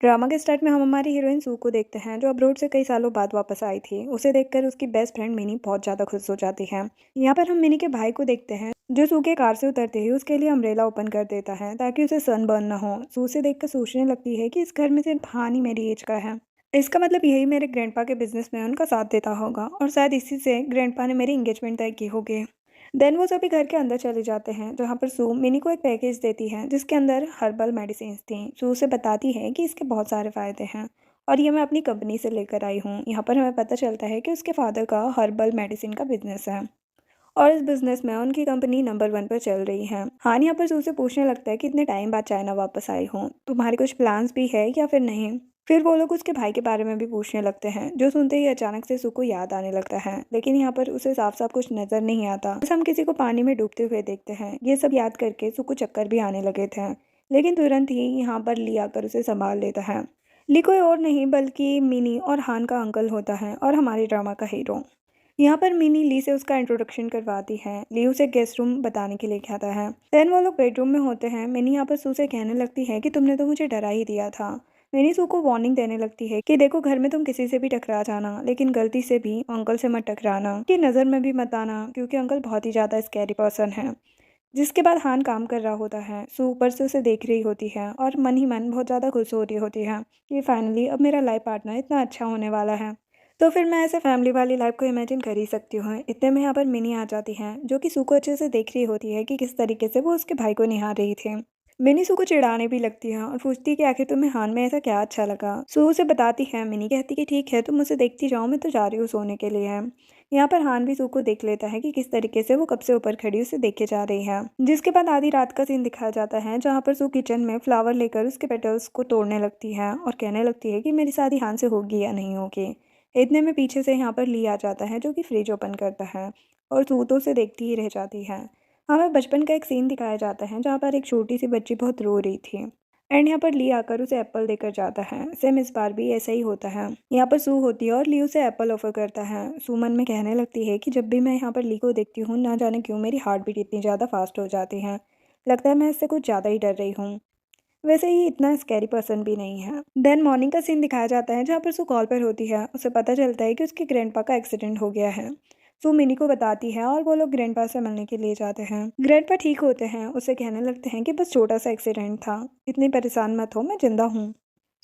Drama के start में हम हमारी हीरोइन सू को देखते हैं, जो अब्रोड से कई सालों बाद वापस आई थी। उसे देखकर उसकी बेस्ट फ्रेंड मिनी बहुत ज़्यादा खुश हो जाती है। यहाँ पर हम मिनी के भाई को देखते हैं, जो सू के कार से उतरते ही उसके लिए अम्ब्रेला ओपन कर देता है ताकि उसे सन बर्न ना हो। सू से देखकर सोचने लगती है कि इस घर में सिर्फ हानि मेरी एज का है। इसका मतलब यही मेरे ग्रैंडपा के बिजनेस में उनका साथ देता होगा और शायद इसी से ग्रैंडपा ने मेरी एंगेजमेंट तय की होगी। देन वो सभी घर के अंदर चले जाते हैं, जहाँ पर सू मिनी को एक पैकेज देती है जिसके अंदर हर्बल मेडिसिन थी। सू उसे बताती है कि इसके बहुत सारे फ़ायदे हैं और ये मैं अपनी कंपनी से लेकर आई हूँ। यहाँ पर हमें पता चलता है कि उसके फादर का हर्बल मेडिसिन का बिजनेस है और इस बिजनेस में उनकी कंपनी नंबर 1 पर चल रही है। हान यहाँ पर सू से पूछने लगता है कि इतने टाइम बाद चाइना वापस आई हूँ, तुम्हारे कुछ प्लान्स भी है या फिर नहीं। फिर वो लोग उसके भाई के बारे में भी पूछने लगते हैं, जो सुनते ही अचानक से सू को याद आने लगता है, लेकिन यहाँ पर उसे साफ साफ कुछ नजर नहीं आता। बस हम किसी को पानी में डूबते हुए देखते हैं। ये सब याद करके सू को चक्कर भी आने लगे थे, लेकिन तुरंत ही यहाँ पर ली आकर उसे संभाल लेता है। ली कोई और नहीं बल्कि मिनी और हान का अंकल होता है और हमारे ड्रामा का हीरो। यहाँ पर मिनी ली से उसका इंट्रोडक्शन करवाती है। ली उसे गेस्ट रूम बताने के लिए कहता है। देन वो लोग बेडरूम में होते हैं। मिनी यहाँ पर सू से कहने लगती है कि तुमने तो मुझे डरा ही दिया था। मिनी सू को वार्निंग देने लगती है कि देखो, घर में तुम किसी से भी टकरा जाना, लेकिन गलती से भी अंकल से मत टकराना, कि नज़र में भी मत आना, क्योंकि अंकल बहुत ही ज़्यादा स्कैरी पर्सन है। जिसके बाद हान काम कर रहा होता है। सू ऊपर से उसे देख रही होती है और मन ही मन बहुत ज़्यादा खुश हो रही होती है कि फाइनली अब मेरा लाइफ पार्टनर इतना अच्छा होने वाला है। तो फिर मैं ऐसे फैमिली वाली लाइफ को इमेजिन कर ही सकती हूँ। इतने में यहाँ पर मिनी आ जाती हैं, जो कि सू को अच्छे से देख रही होती है कि किस तरीके से वो उसके भाई को निहार रही थी। मिनी सू को चिढ़ाने भी लगती है और पूछती है कि आखिर तुम्हें हान में ऐसा क्या अच्छा लगा। सू उसे बताती है। मिनी कहती कि ठीक है, तुम उसे देखती जाओ, मैं तो जा रही हूँ सोने के लिए। यहाँ पर हान भी सू को देख लेता है कि किस तरीके से वो कब से ऊपर खड़ी उसे देखे जा रही है। जिसके बाद आधी रात का सीन दिखाया जाता है, जहाँ पर सू किचन में फ्लावर लेकर उसके पेटल्स को तोड़ने लगती है और कहने लगती है कि मेरी शादी हान से होगी या नहीं होगी। इतने में पीछे से यहाँ पर ली आ जाता है, जो कि फ्रिज ओपन करता है और सू तो उसे देखती ही रह जाती है। हमें बचपन का एक सीन दिखाया जाता है, जहाँ पर एक छोटी सी बच्ची बहुत रो रही थी एंड यहाँ पर ली आकर उसे एप्पल देकर जाता है। सेम इस बार भी ऐसा ही होता है। यहाँ पर सू होती है और ली उसे एप्पल ऑफर करता है। सू मन में कहने लगती है कि जब भी मैं यहाँ पर ली को देखती हूँ, ना जाने क्यों मेरी हार्ट बीट इतनी ज़्यादा फास्ट हो जाती है। लगता है मैं इससे कुछ ज़्यादा ही डर रही हूँ। वैसे ही इतना स्कैरी पर्सन भी नहीं है। देन मॉर्निंग का सीन दिखाया जाता है, जहाँ पर सू कॉल पर होती है। उसे पता चलता है कि उसके ग्रैंडपा का एक्सीडेंट हो गया है। सू मिनी को बताती है और वो लोग ग्रैंडपा से मिलने के लिए जाते हैं। ग्रैंडपा ठीक होते हैं, उसे कहने लगते हैं कि बस छोटा सा एक्सीडेंट था, इतनी परेशान मत हो, मैं जिंदा हूँ।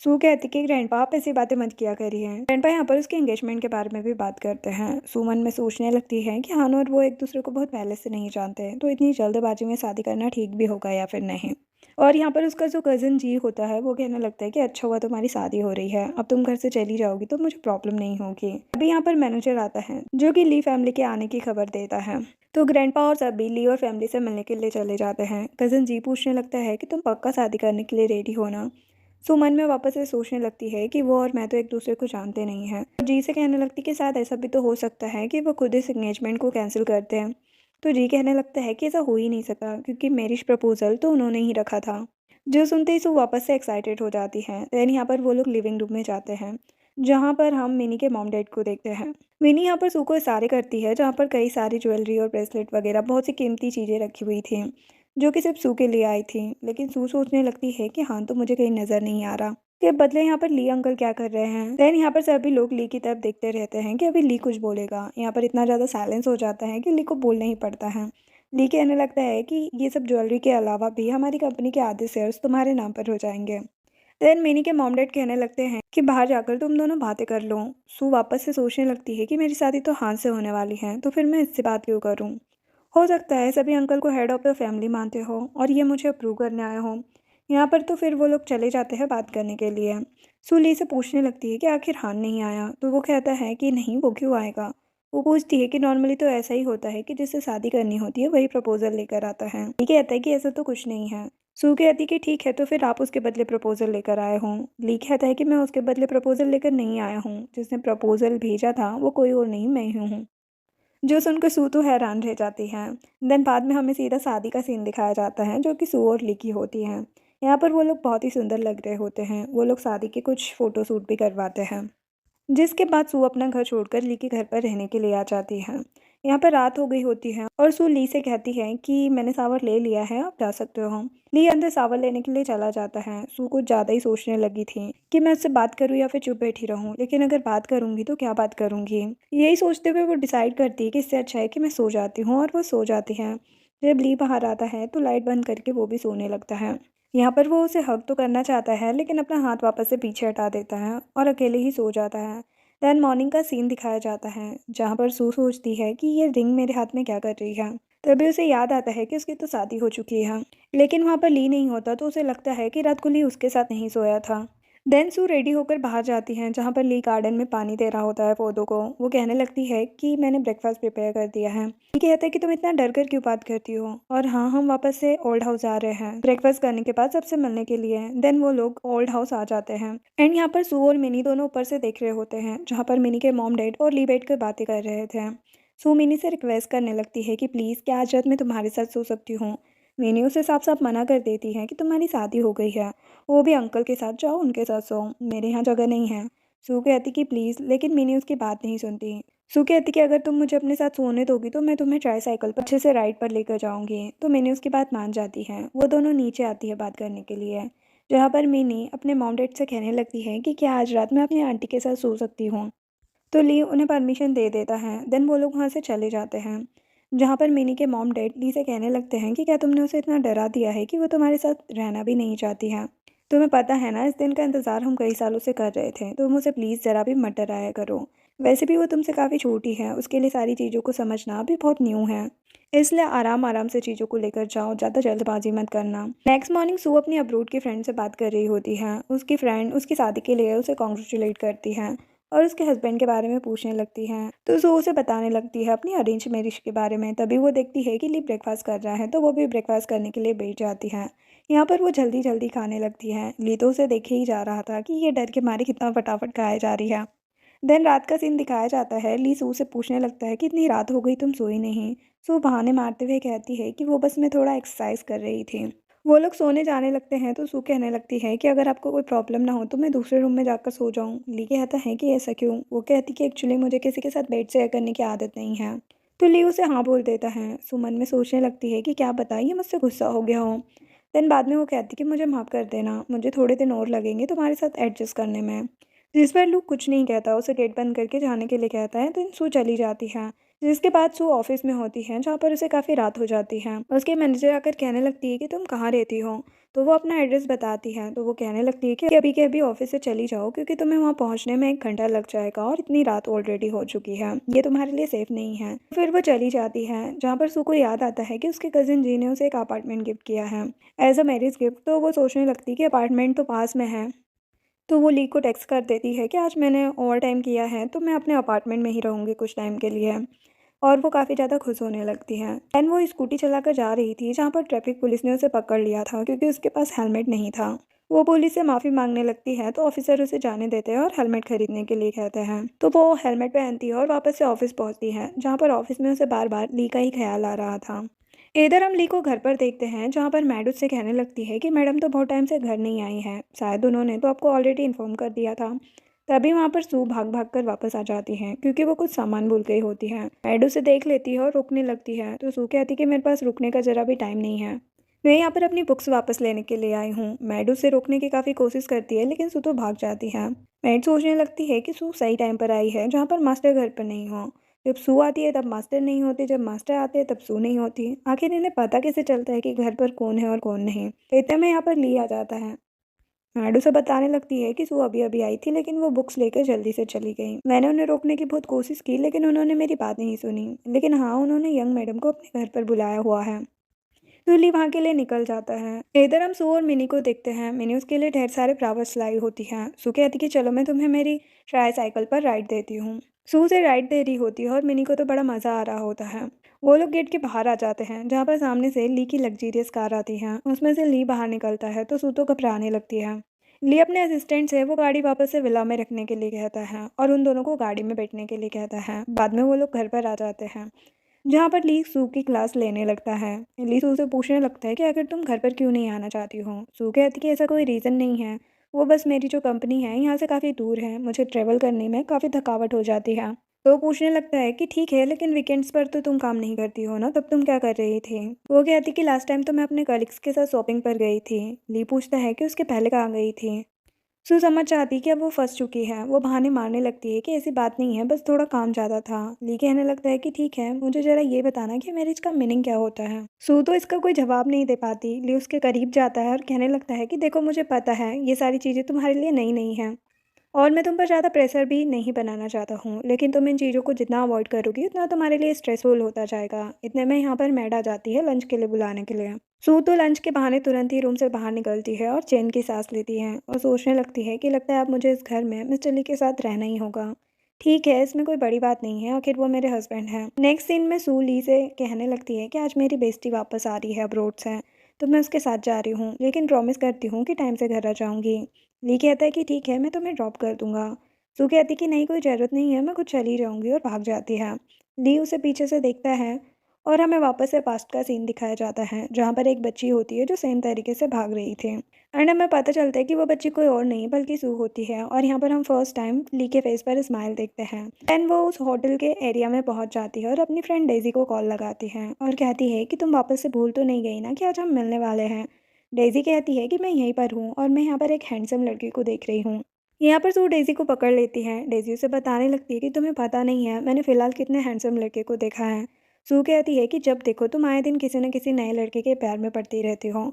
सू कहती कि ग्रैंडपा आप ऐसी बातें मत किया करिए। ग्रैंडपा यहाँ पर उसके एंगेजमेंट के बारे में भी बात करते हैं। सू मन में सोचने लगती है कि हान और वो एक दूसरे को बहुत पहले से नहीं जानते, तो इतनी जल्दबाजी में शादी करना ठीक भी होगा या फिर नहीं। और यहाँ पर उसका जो कज़न जी होता है, वो कहने लगता है कि अच्छा हुआ तुम्हारी शादी हो रही है, अब तुम घर से चली जाओगी तो मुझे प्रॉब्लम नहीं होगी। अभी यहाँ पर मैनेजर आता है, जो कि ली फैमिली के आने की खबर देता है। तो ग्रैंडपा और सभी ली और फैमिली से मिलने के लिए चले जाते हैं। कज़न जी पूछने लगता है कि तुम पक्का शादी करने के लिए रेडी हो ना। सो मन में वापस से सोचने लगती है कि वो और मैं तो एक दूसरे को जानते नहीं हैं। जी से कहने लगती कि शायद ऐसा भी तो हो सकता है कि वो खुद इस एंगेजमेंट को कैंसिल करते हैं। तो जी कहने लगता है कि ऐसा हो ही नहीं सका, क्योंकि मैरिज प्रपोजल तो उन्होंने ही रखा था। जो सुनते ही सू वापस से एक्साइटेड हो जाती है। देन यहाँ पर वो लोग लिविंग रूम में जाते हैं, जहाँ पर हम मिनी के मॉम डैड को देखते हैं। मिनी यहाँ पर सू को इशारे करती है, जहाँ पर कई सारी ज्वेलरी और ब्रेसलेट वगैरह बहुत सी कीमती चीज़ें रखी हुई थी, जो कि सिर्फ सू के लिए आई थी। लेकिन सू सोचने लगती है कि हाँ, तो मुझे कहीं नज़र नहीं आ रहा। के बदले यहाँ पर ली अंकल क्या कर रहे हैं। देन यहाँ पर सभी लोग ली की तरफ देखते रहते हैं कि अभी ली कुछ बोलेगा। यहाँ पर इतना ज़्यादा साइलेंस हो जाता है कि ली को बोलना ही पड़ता है। ली कहने लगता है कि ये सब ज्वेलरी के अलावा भी हमारी कंपनी के आधे शेयर्स तुम्हारे नाम पर हो जाएंगे। देन मिनी के मॉम डैड कहने लगते हैं कि बाहर जाकर तुम दोनों बातें कर लो। सू वापस से सोचने लगती है कि मेरी शादी तो हाथ से होने वाली है, तो फिर मैं इससे बात क्यों करूं। हो सकता है सभी अंकल को हेड ऑफ द फैमिली मानते हो और ये मुझे अप्रूव करने आए हो। यहाँ पर तो फिर वो लोग चले जाते हैं बात करने के लिए। सू ली से पूछने लगती है कि आखिर हान नहीं आया, तो वो कहता है कि नहीं, वो क्यों आएगा। वो पूछती है कि नॉर्मली तो ऐसा ही होता है कि जिससे शादी करनी होती है वही प्रपोजल लेकर आता है। ली कहता है कि ऐसा तो कुछ नहीं है। सू कहती कि ठीक है, तो फिर आप उसके बदले प्रपोजल लेकर आए हों। ली कहता है कि मैं उसके बदले प्रपोजल लेकर नहीं आया हूँ, जिसने प्रपोजल भेजा था वो कोई और नहीं, मैं ही हूँ। जो सुनकर सू तो हैरान रह जाती है। देन बाद में हमें सीधा शादी का सीन दिखाया जाता है, जो कि सू और ली की होती है। यहाँ पर वो लोग बहुत ही सुंदर लग रहे होते हैं। वो लोग शादी के कुछ फ़ोटो शूट भी करवाते हैं, जिसके बाद सू अपना घर छोड़कर ली के घर पर रहने के लिए आ जाती है। यहाँ पर रात हो गई होती है और सू ली से कहती है कि मैंने शावर ले लिया है, आप जा सकते हो। ली अंदर शावर लेने के लिए चला जाता है। सू कुछ ज़्यादा ही सोचने लगी थी कि मैं उससे बात करूँ या फिर चुप बैठी रहूँ, लेकिन अगर बात करूँगी तो क्या बात करूँगी। यही सोचते हुए वो डिसाइड करती है कि इससे अच्छा है कि मैं सो जाती हूँ, और वो सो जाती है। जब ली बाहर आता है तो लाइट बंद करके वो भी सोने लगता है। यहाँ पर वो उसे हग तो करना चाहता है, लेकिन अपना हाथ वापस से पीछे हटा देता है और अकेले ही सो जाता है। दैन मॉर्निंग का सीन दिखाया जाता है जहाँ पर सू सोचती है कि ये रिंग मेरे हाथ में क्या कर रही है। तभी उसे याद आता है कि उसकी तो शादी हो चुकी है, लेकिन वहाँ पर ली नहीं होता तो उसे लगता है कि रात को ली उसके साथ नहीं सोया था। देन सू रेडी होकर बाहर जाती हैं जहाँ पर ली गार्डन में पानी दे रहा होता है पौधों को। वो कहने लगती है कि मैंने ब्रेकफास्ट प्रिपेयर कर दिया है। ली कहता है कि तुम इतना डर कर क्यों बात करती हो, और हाँ, हम वापस से ओल्ड हाउस आ रहे हैं ब्रेकफास्ट करने के बाद सबसे मिलने के लिए। देन वो लोग ओल्ड हाउस आ जाते हैं एंड यहाँ पर सू और मिनी दोनों ऊपर से देख रहे होते हैं जहाँ पर मिनी के मॉम डैड और ली बैठ कर बातें कर रहे थे। सू मिनी से रिक्वेस्ट करने लगती है कि प्लीज़ क्या आज रात मैं तुम्हारे साथ सो सकती हूँ। मिनी उसे साफ साफ मना कर देती है कि तुम्हारी शादी हो गई है, वो भी अंकल के साथ, जाओ उनके साथ सो, मेरे यहाँ जगह नहीं है। सू कहती कि प्लीज़, लेकिन मिनी उसकी बात नहीं सुनती। सू कहती कि अगर तुम मुझे अपने साथ सोने दोगी तो मैं तुम्हें ट्राईसाइकिल पर अच्छे से राइड पर लेकर जाऊंगी। तो मिनी उसकी बात मान जाती है। वो दोनों नीचे आती है बात करने के लिए, जहाँ पर मिनी अपने मॉम डैड से कहने लगती है कि क्या आज रात मैं अपनी आंटी के साथ सो सकती हूँ। तो ली उन्हें परमिशन दे देता है। देन वो लोग वहाँ से चले जाते हैं, जहाँ पर मिनी के मॉम डैड ली से कहने लगते हैं कि क्या तुमने उसे इतना डरा दिया है कि वो तुम्हारे साथ रहना भी नहीं चाहती है। तुम्हें पता है ना, इस दिन का इंतज़ार हम कई सालों से कर रहे थे, तुम उसे प्लीज़ ज़रा भी मत डराया करो। वैसे भी वो तुमसे काफ़ी छोटी है, उसके लिए सारी चीज़ों को समझना अभी बहुत न्यू है, इसलिए आराम आराम से चीज़ों को लेकर जाओ, ज़्यादा जल्दबाजी मत करना। नेक्स्ट मॉर्निंग सू अपनी अब्रूड की फ्रेंड से बात कर रही होती है। उसकी फ्रेंड उसकी शादी के लिए उसे कॉन्ग्रेचुलेट करती है और उसके हस्बैंड के बारे में पूछने लगती है। तो सू उसे बताने लगती है अपनी अरेंज मैरिज के बारे में। तभी वो देखती है कि ली ब्रेकफास्ट कर रहा है, तो वो भी ब्रेकफास्ट करने के लिए बैठ जाती है। यहाँ पर वो जल्दी जल्दी खाने लगती है। ली तो उसे देखे ही जा रहा था कि ये डर के मारे कितना फटाफट खाया जा रही है। देन रात का सीन दिखाया जाता है। ली सू से पूछने लगता है कि इतनी रात हो गई, तुम सोई नहीं। सू बहाने मारते हुए कहती है कि वो बस मैं थोड़ा एक्सरसाइज कर रही थी। वो लोग सोने जाने लगते हैं तो सू कहने लगती है कि अगर आपको कोई प्रॉब्लम ना हो तो मैं दूसरे रूम में जाकर सो जाऊं। ली कहता है कि ऐसा क्यों। वो कहती कि एक्चुअली मुझे किसी के साथ बेड शेयर करने की आदत नहीं है। तो ली उसे हाँ बोल देता है। सू मन में सोचने लगती है कि क्या पता ये मुझसे गुस्सा हो गया हो। देन बाद में वो कहती कि मुझे माफ़ कर देना, मुझे थोड़े दिन और लगेंगे तुम्हारे साथ एडजस्ट करने में। जिस पर लू कुछ नहीं कहता, उसे गेट बंद करके जाने के लिए कहता है। तो सू चली जाती है। जिसके बाद सू ऑफिस में होती है जहाँ पर उसे काफ़ी रात हो जाती है। उसके मैनेजर आकर कहने लगती है कि तुम कहाँ रहती हो। तो वो अपना एड्रेस बताती है। तो वो कहने लगती है कि अभी के अभी ऑफिस से चली जाओ, क्योंकि तुम्हें वहाँ पहुँचने में 1 घंटा लग जाएगा और इतनी रात ऑलरेडी हो चुकी है, ये तुम्हारे लिए सेफ नहीं है। फिर वो चली जाती है, जहाँ पर सू को याद आता है कि उसके कजिन जी ने उसे एक अपार्टमेंट गिफ्ट किया है एज अ मैरिज गिफ्ट। तो वो सोचने लगती है कि अपार्टमेंट तो पास में है। तो वो ली को टेक्स्ट कर देती है कि आज मैंने ओवर टाइम किया है तो मैं अपने अपार्टमेंट में ही रहूँगी कुछ टाइम के लिए। और वो काफ़ी ज़्यादा खुश होने लगती है। एंड वो स्कूटी चलाकर जा रही थी जहाँ पर ट्रैफिक पुलिस ने उसे पकड़ लिया था क्योंकि उसके पास हेलमेट नहीं था। वो पुलिस से माफ़ी मांगने लगती है तो ऑफिसर उसे जाने देते हैं और हेलमेट खरीदने के लिए कहते हैं। तो वो हेलमेट पहनती है और वापस से ऑफिस पहुँचती है, जहाँ पर ऑफिस में उसे बार बार ली का ही ख्याल आ रहा था। इधर हम ली को घर पर देखते हैं जहाँ पर मैड उससे कहने लगती है कि मैडम तो बहुत टाइम से घर नहीं आई हैं, शायद उन्होंने तो आपको ऑलरेडी इन्फॉर्म कर दिया था। तभी वहाँ पर सू भाग भाग कर वापस आ जाती हैं क्योंकि वो कुछ सामान भूल गई होती है। मैड उसे देख लेती है और रुकने लगती है। तो सू कहती कि मेरे पास रुकने का ज़रा भी टाइम नहीं है, मैं यहाँ पर अपनी बुक्स वापस लेने के लिए आई हूँ। मैड उसे रोकने की काफ़ी कोशिश करती है, लेकिन सू तो भाग जाती है। मैड सोचने लगती है कि सू सही टाइम पर आई है जहाँ पर मास्टर घर पर नहीं हो। जब सू आती है तब मास्टर नहीं होते, जब मास्टर आते हैं तब सू नहीं होती। आखिर इन्हें पता कैसे चलता है कि घर पर कौन है और कौन नहीं। इतने में यहाँ पर ली आ जाता है। मैडू से बताने लगती है कि सू अभी अभी आई थी, लेकिन वो बुक्स लेकर जल्दी से चली गई। मैंने उन्हें रोकने की बहुत कोशिश की, लेकिन उन्होंने मेरी बात नहीं सुनी। लेकिन हाँ, उन्होंने यंग मैडम को अपने घर पर बुलाया हुआ है। तो ली वहाँ के लिए निकल जाता है। इधर हम सू और मिनी को देखते हैं। मिनी उसके लिए ढेर सारे फ्लावर्स लाई होती है। सू कहती कि चलो मैं तुम्हें मेरी ट्राईसाइकिल पर राइड देती हूँ। सू से राइड दे रही होती है और मिनी को तो बड़ा मज़ा आ रहा होता है। वो लोग गेट के बाहर आ जाते हैं, जहाँ पर सामने से ली की लग्जीरियस कार आती है। उसमें से ली बाहर निकलता है तो सू तो घबराने लगती है। ली अपने असिस्टेंट से वो गाड़ी वापस से विला में रखने के लिए कहता है और उन दोनों को गाड़ी में बैठने के लिए कहता है। बाद में वो लोग घर पर आ जाते हैं, जहाँ पर ली सू की क्लास लेने लगता है। ली सू से पूछने लगता है कि अगर तुम घर पर क्यों नहीं आना चाहती हो। सू कहती कि ऐसा कोई रीज़न नहीं है, वो बस मेरी जो कंपनी है यहाँ से काफ़ी दूर है, मुझे ट्रैवल करने में काफ़ी थकावट हो जाती है। तो वो पूछने लगता है कि ठीक है, लेकिन वीकेंड्स पर तो तुम काम नहीं करती हो ना, तब तुम क्या कर रही थी? वो कहती कि लास्ट टाइम तो मैं अपने कलीग्स के साथ शॉपिंग पर गई थी। ली पूछता है कि उसके पहले कहाँ गई थी? सू समझ चाहती कि अब वो फंस चुकी है। वो बहाने मारने लगती है कि ऐसी बात नहीं है, बस थोड़ा काम ज़्यादा था। ली कहने लगता है कि ठीक है, मुझे ज़रा ये बताना कि मैरिज का मीनिंग क्या होता है। सू तो इसका कोई जवाब नहीं दे पाती। ली उसके करीब जाता है और कहने लगता है कि देखो, मुझे पता है ये सारी चीज़ें तुम्हारे लिए नई नहीं हैं और मैं तुम पर ज़्यादा प्रेशर भी नहीं बनाना चाहता हूँ, लेकिन तुम इन चीज़ों को जितना अवॉइड करोगी उतना तुम्हारे लिए स्ट्रेसफुल होता जाएगा। इतने में यहाँ पर मैड आ जाती है लंच के लिए बुलाने के लिए। सू तो लंच के बहाने तुरंत ही रूम से बाहर निकलती है और चैन की सांस लेती है और सोचने लगती है कि लगता है अब मुझे इस घर में मिस्टर ली के साथ रहना ही होगा। ठीक है, इसमें कोई बड़ी बात नहीं है, आखिर वो मेरे हस्बैंड हैं। नेक्स्ट सीन में सू ली से कहने लगती है कि आज मेरी बेस्टी वापस आ रही है अब्रोड से, तो मैं उसके साथ जा रही हूँ, लेकिन प्रॉमिस करती हूँ कि टाइम से घर आ जाऊँगी। ली कहता है कि ठीक है, मैं तुम्हें ड्रॉप कर दूंगा। सू कहती कि नहीं, कोई ज़रूरत नहीं है, मैं खुद चली जाऊंगी, और भाग जाती है। ली उसे पीछे से देखता है और हमें वापस से पास्ट का सीन दिखाया जाता है, जहाँ पर एक बच्ची होती है जो सेम तरीके से भाग रही थी। एंड हमें पता चलता है कि वो बच्ची कोई और नहीं बल्कि सू होती है, और यहाँ पर हम फर्स्ट टाइम ली के फेस पर स्माइल देखते हैं। देन वो उस होटल के एरिया में पहुँच जाती है और अपनी फ्रेंड डेजी को कॉल लगाती है और कहती है कि तुम वापस से भूल तो नहीं गई ना कि आज हम मिलने वाले हैं। डेजी कहती है कि मैं यहीं पर हूँ और मैं यहाँ पर एक हैंडसम लड़के को देख रही हूँ। यहाँ पर सू डेजी को पकड़ लेती है। डेजी उसे बताने लगती है कि तुम्हें पता नहीं है मैंने फ़िलहाल कितने हैंडसम लड़के को देखा है। सू कहती है कि जब देखो तुम आए दिन किसी न किसी नए लड़के के प्यार में पड़ती रहती हो।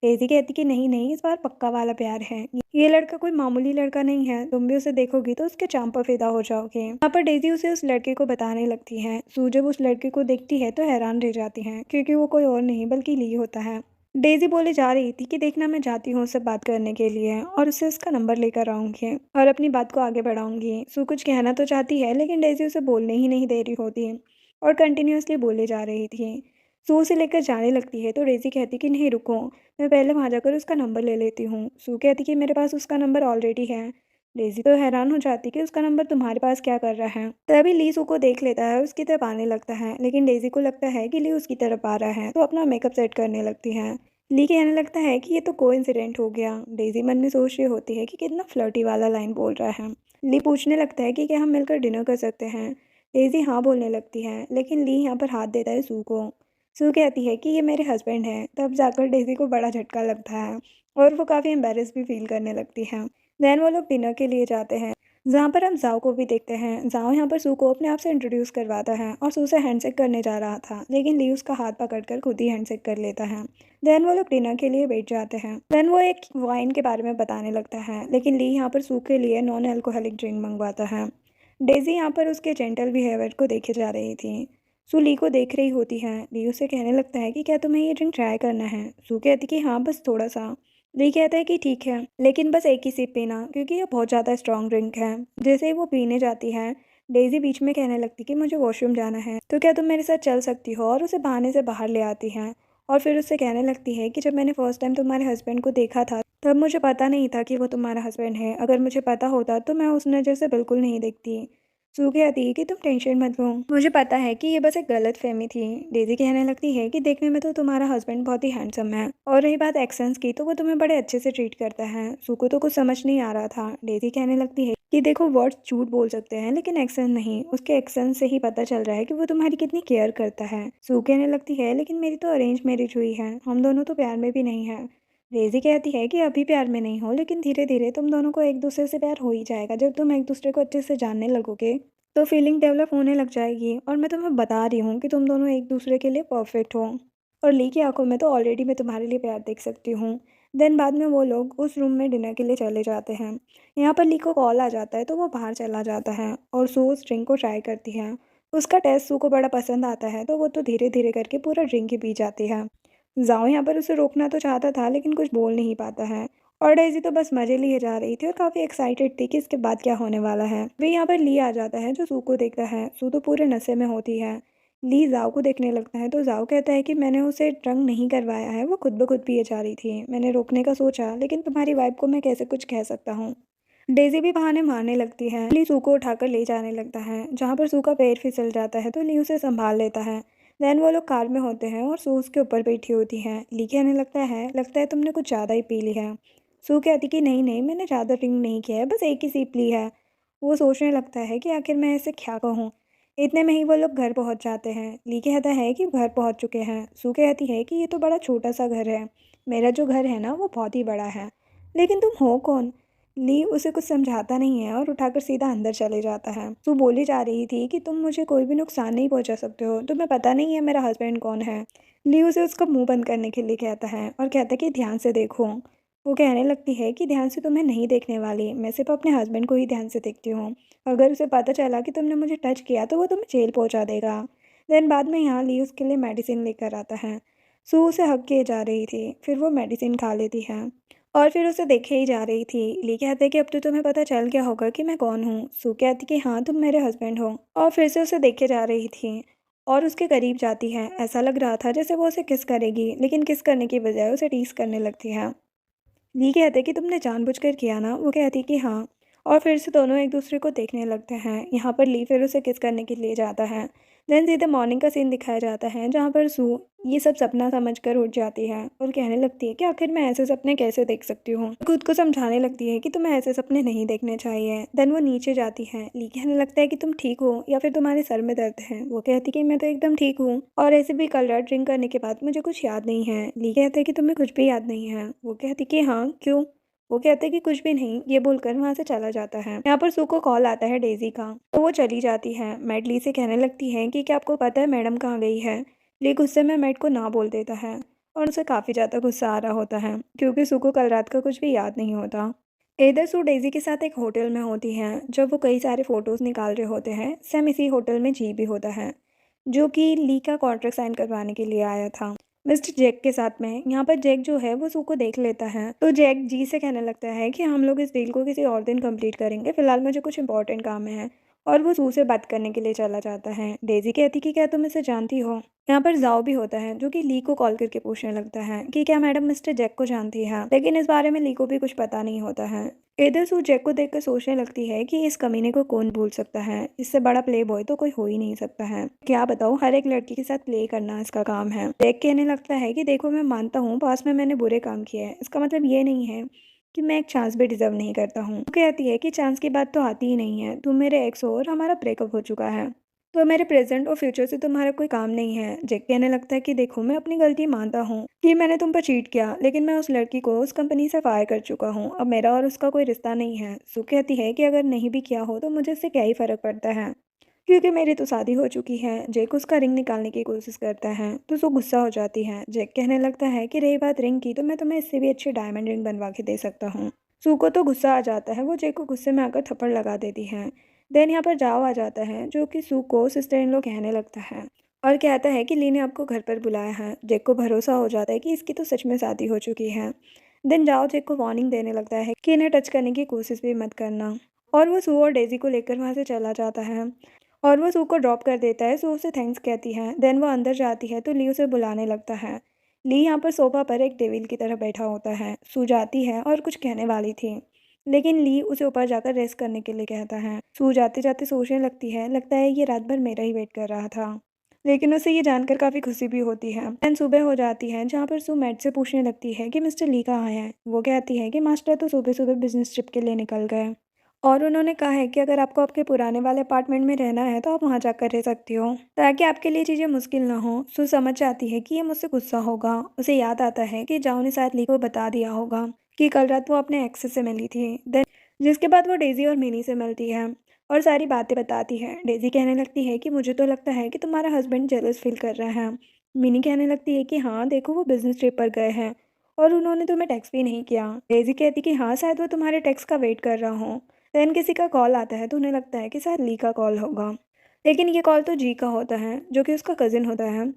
डेजी कहती कि नहीं नहीं, इस बार पक्का वाला प्यार है। ये लड़का कोई मामूली लड़का नहीं है, तुम भी उसे देखोगी तो उसके चाम पर फिदा हो जाओगे। यहाँ पर डेजी उसे उस लड़के को बताने लगती है। सू जब उस लड़के को देखती है तो हैरान रह जाती है, क्योंकि वो कोई और नहीं बल्कि ली होता है। डेजी बोले जा रही थी कि देखना, मैं जाती हूँ उससे बात करने के लिए और उससे उसका नंबर लेकर आऊँगी और अपनी बात को आगे बढ़ाऊँगी। सू कुछ कहना तो चाहती है, लेकिन डेजी उसे बोलने ही नहीं दे रही होती और कंटिन्यूअसली बोले जा रही थी। सू उसे लेकर जाने लगती है तो डेजी कहती कि नहीं रुको, मैं पहले वहाँ जाकर उसका नंबर ले लेती हूँ। सू कहती कि मेरे पास उसका नंबर ऑलरेडी है। डेजी तो हैरान हो जाती कि उसका नंबर तुम्हारे पास क्या कर रहा है। तभी ली सू को देख लेता है, उसकी तरफ आने लगता है, लेकिन डेजी को लगता है कि ली उसकी तरफ आ रहा है तो अपना मेकअप सेट करने लगती है। ली कहने लगता है कि ये तो कोइंसिडेंट हो गया। डेजी मन में सोच रही होती है कि कितना फ्लर्टी वाला लाइन बोल रहा है। ली पूछने लगता है कि क्या हम मिलकर डिनर कर सकते हैं। डेजी हाँ बोलने लगती है, लेकिन ली यहाँ पर हाथ देता है सू को। सू कहती है कि ये मेरे हस्बैंड हैं। तब जाकर डेजी को बड़ा झटका लगता है और वो काफ़ी एम्बेरस भी फील करने लगती है। देन वो लोग डिनर के लिए जाते हैं, जहाँ पर हम जाओ को भी देखते हैं। जाओ यहाँ पर सू को अपने आप से इंट्रोड्यूस करवाता है और सू से हैंडशेक करने जा रहा था, लेकिन ली उसका हाथ पकड़कर खुद ही हैंडशेक कर लेता है। देन वो लोग डिनर के लिए बैठ जाते हैं। देन वो एक वाइन के बारे में बताने लगता है, लेकिन ली यहाँ पर सू के लिए नॉन अल्कोहलिक ड्रिंक मंगवाता है। डेजी यहाँ पर उसके जेंटल बिहेवियर को देखे जा रही थी। सू ली को देख रही होती है। ली उसे कहने लगता है कि क्या तुम्हें ये ड्रिंक ट्राई करना है। सू कहती कि हाँ, बस थोड़ा सा। ली कहता है कि ठीक है, लेकिन बस एक ही सिप पीना, क्योंकि ये बहुत ज़्यादा स्ट्रॉन्ग ड्रिंक है। जैसे ही वो पीने जाती है, डेजी बीच में कहने लगती कि मुझे वॉशरूम जाना है, तो क्या तुम मेरे साथ चल सकती हो, और उसे बहाने से बाहर ले आती हैं। और फिर उससे कहने लगती है कि जब मैंने फर्स्ट टाइम तुम्हारे हस्बैंड को देखा था तब मुझे पता नहीं था कि वो तुम्हारा हस्बैंड है। अगर मुझे पता होता तो मैं उस नज़र से बिल्कुल नहीं देखती। सू कहती है कि तुम टेंशन मत लो, मुझे पता है कि ये बस एक गलत फहमी थी। डेजी कहने लगती है कि देखने में तो तुम्हारा हस्बैंड बहुत ही हैंडसम है, और रही बात एक्शंस की तो वो तुम्हें बड़े अच्छे से ट्रीट करता है। सू को तो कुछ समझ नहीं आ रहा था। डेजी कहने लगती है कि देखो, वर्ड्स झूठ बोल सकते हैं लेकिन एक्शन नहीं। उसके एक्शन से ही पता चल रहा है कि वो तुम्हारी कितनी केयर करता है। सू कहने लगती है लेकिन मेरी तो अरेंज मैरिज हुई है, हम दोनों तो प्यार में भी नहीं है। डेजी कहती है कि अभी प्यार में नहीं हो, लेकिन धीरे धीरे तुम दोनों को एक दूसरे से प्यार हो ही जाएगा। जब तुम एक दूसरे को अच्छे से जानने लगोगे तो फीलिंग डेवलप होने लग जाएगी, और मैं तुम्हें बता रही हूँ कि तुम दोनों एक दूसरे के लिए परफेक्ट हो। और ली की आंखों में तो ऑलरेडी मैं तुम्हारे लिए प्यार देख सकती हूँ। देन बाद में वो लोग उस रूम में डिनर के लिए चले जाते हैं। यहाँ पर ली को कॉल आ जाता है तो वो बाहर चला जाता है और सू उस ड्रिंक को ट्राई करती है। उसका टेस्ट सू को बड़ा पसंद आता है तो वो तो धीरे धीरे करके पूरा ड्रिंक ही पी जाती है। जाओ यहाँ पर उसे रोकना तो चाहता था, लेकिन कुछ बोल नहीं पाता है। और डेजी तो बस मजे लिए जा रही थी और काफ़ी एक्साइटेड थी कि इसके बाद क्या होने वाला है। वे यहाँ पर ली आ जाता है जो सू को देखता है। सू तो पूरे नशे में होती है। ली जाओ को देखने लगता है तो जाओ कहता है कि मैंने उसे ड्रंक नहीं करवाया है, वो खुद ब खुद पिए जा रही थी। मैंने रोकने का सोचा, लेकिन तुम्हारी वाइफ को मैं कैसे कुछ कह सकता हूँ। डेजी भी बहाने मारने लगती है। ली सू को उठाकर ले जाने लगता है, जहाँ पर सू का पैर फिसल जाता है तो ली उसे संभाल लेता है। देन वो लोग कार में होते हैं और सू उसके ऊपर बैठी होती है। ली कहने लगता है तुमने कुछ ज़्यादा ही पी ली है। सू कहती कि नहीं नहीं, मैंने ज़्यादा ड्रिंक नहीं किया है, बस एक ही सिप ली है। वो सोचने लगता है कि आखिर मैं ऐसे क्या कहूँ। इतने में ही वो लोग घर पहुंच जाते हैं। ली कहता है कि घर पहुंच चुके हैं। सू कहती है कि ये तो बड़ा छोटा सा घर है, मेरा जो घर है ना वो बहुत ही बड़ा है। लेकिन तुम हो कौन? ली उसे कुछ समझाता नहीं है और उठाकर सीधा अंदर चले जाता है। सू बोली जा रही थी कि तुम मुझे कोई भी नुकसान नहीं पहुंचा सकते हो, तुम्हें पता नहीं है मेरा हस्बैंड कौन है। ली उसे उसका मुंह बंद करने के लिए कहता है और कहता है कि ध्यान से देखो। वो कहने लगती है कि ध्यान से तुम्हें नहीं देखने वाली, मैं सिर्फ अपने हस्बैंड को ही ध्यान से देखती हूँ। अगर उसे पता चला कि तुमने मुझे टच किया तो वो तुम्हें जेल पहुंचा देगा। देन बाद में यहाँ ली उसके लिए मेडिसिन लेकर आता है। सू उसे हक किए जा रही थी, फिर वो मेडिसिन खा लेती है और फिर उसे देखे ही जा रही थी। ली कहते कि अब तो तुम्हें पता चल गया होगा कि मैं कौन हूँ। सू कहती कि हाँ तुम मेरे हस्बैंड हो, और फिर से उसे देखे जा रही थी और उसके करीब जाती है। ऐसा लग रहा था जैसे वो उसे किस करेगी, लेकिन किस करने की बजाय उसे टीस करने लगती है। ली कहते कि तुमने जानबूझकर किया ना। वो कहती कि हाँ, और फिर से दोनों एक दूसरे को देखने लगते हैं। यहाँ पर ली फिर उसे किस करने के लिए जाता है। देन सीधे मॉर्निंग का सीन दिखाया जाता है जहाँ पर सू ये सब सपना समझकर उठ जाती है और कहने लगती है कि आखिर मैं ऐसे सपने कैसे देख सकती हूँ। खुद को समझाने लगती है कि तुम्हें ऐसे सपने नहीं देखने चाहिए। देन वो नीचे जाती है। ली कहने लगता है कि तुम ठीक हो या फिर तुम्हारे सर में दर्द है। वो कहती कि मैं तो एकदम ठीक हूँ, और ऐसे भी कल रात ड्रिंक करने के बाद मुझे कुछ याद नहीं है। ली कहता है कि तुम्हें कुछ भी याद नहीं है। वो कहती कि हाँ क्यों? वो कहते हैं कि कुछ भी नहीं, ये बोलकर वहां से चला जाता है। यहाँ पर सू को कॉल आता है डेजी का, तो वो चली जाती है। मैड ली से कहने लगती है कि क्या आपको पता है मैडम कहाँ गई है। ली गुस्से में मैड को ना बोल देता है और उसे काफ़ी ज़्यादा गुस्सा आ रहा होता है क्योंकि सू को कल रात का कुछ भी याद नहीं होता। इधर सू डेजी के साथ एक होटल में होती है। जब वो कई सारे फोटोज निकाल रहे होते हैं, सेम इसी होटल में जी भी होता है जो कि ली का कॉन्ट्रैक्ट साइन करवाने के लिए आया था मिस्टर जैक के साथ में। यहाँ पर जैक जो है वो सू को देख लेता है, तो जैक जी से कहने लगता है कि हम लोग इस डील को किसी और दिन कंप्लीट करेंगे, फिलहाल मुझे कुछ इंपॉर्टेंट काम है। और वो सू से बात करने के लिए चला जाता है। डेजी कहती कि क्या तुम इसे जानती हो। यहाँ पर जाओ भी होता है जो कि ली को कॉल करके पूछने लगता है कि क्या मैडम मिस्टर जैक को जानती है, लेकिन इस बारे में ली को भी कुछ पता नहीं होता है। इधर सू जैक को देखकर सोचने लगती है कि इस कमीने को कौन भूल सकता है, इससे बड़ा प्ले बॉय तो कोई हो ही नहीं सकता है। क्या बताओ, हर एक लड़की के साथ प्ले करना इसका काम है। जैक कहने लगता है कि देखो मैं मानता हूँ पास में मैंने बुरे काम किए हैं, इसका मतलब ये नहीं है कि मैं एक चांस भी डिजर्व नहीं करता हूँ। वो कहती है कि चांस की बात तो आती ही नहीं है, तुम मेरे एक्स हो और हमारा ब्रेकअप हो चुका है, तो मेरे प्रेजेंट और फ्यूचर से तुम्हारा कोई काम नहीं है। जैक कहने लगता है कि देखो मैं अपनी गलती मानता हूँ कि मैंने तुम पर चीट किया, लेकिन मैं उस लड़की को उस कंपनी से फायर कर चुका हूँ, अब मेरा और उसका कोई रिश्ता नहीं है। सू कहती है कि अगर नहीं भी किया हो तो मुझे इससे क्या ही फर्क पड़ता है, क्योंकि मेरी तो शादी हो चुकी है। जैक उसका रिंग निकालने की कोशिश करता है तो सू गुस्सा हो जाती है। जैक कहने लगता है कि रही बात रिंग की, तो मैं तुम्हें इससे भी अच्छी डायमंड रिंग बनवा के दे सकता हूँ। सू को तो गुस्सा आ जाता है, वो जैक को गुस्से में आकर थप्पड़ लगा देती है। देन यहाँ पर जाओ आ जाता है जो कि सू को सिस्टर इन लॉ कहने लगता है और कहता है कि ली ने आपको घर पर बुलाया है। जैक को भरोसा हो जाता है कि इसकी तो सच में शादी हो चुकी है। देन जाओ जैक को वार्निंग देने लगता है कि इन्हें टच करने की कोशिश भी मत करना, और वो सू और डेजी को लेकर वहाँ से चला जाता है और वो सू को ड्रॉप कर देता है। सू उसे थैंक्स कहती है। देन वो अंदर जाती है तो ली उसे बुलाने लगता है। ली यहाँ पर सोफा पर एक डेविल की तरह बैठा होता है। सू जाती है और कुछ कहने वाली थी, लेकिन ली उसे ऊपर जाकर रेस्ट करने के लिए कहता है। सू जाते जाते सोचने लगती है, लगता है ये रात भर मेरा ही वेट कर रहा था, लेकिन उसे ये जानकर काफ़ी खुशी भी होती है। एंड सुबह हो जाती है जहाँ पर सू मैट से पूछने लगती है कि मिस्टर ली कहाँ हैं। वो कहती है कि मास्टर तो सुबह सुबह बिजनेस ट्रिप के लिए निकल गए और उन्होंने कहा है कि अगर आपको आपके पुराने वाले अपार्टमेंट में रहना है तो आप वहाँ जाकर रह सकती हो, ताकि आपके लिए चीज़ें मुश्किल ना हो। सू समझ जाती है कि ये मुझसे गुस्सा होगा। उसे याद आता है कि जाओ ने शायद ली को बता दिया होगा कि कल रात वो अपने एक्स से मिली थी। देन जिसके बाद वो डेजी और मिनी से मिलती है और सारी बातें बताती है। डेजी कहने लगती है कि मुझे तो लगता है कि तुम्हारा हस्बैंड जेलस फील कर रहा है। मिनी कहने लगती है कि हाँ देखो वो बिजनेस ट्रिप पर गए हैं और उन्होंने तुम्हें टैक्स भी नहीं किया। डेजी कहती कि हाँ शायद वो तुम्हारे टैक्स का वेट कर रहा हो। देन किसी का कॉल आता है तो उन्हें लगता है कि शायद ली का कॉल होगा, लेकिन ये कॉल तो जी का होता है जो कि उसका कजिन होता है।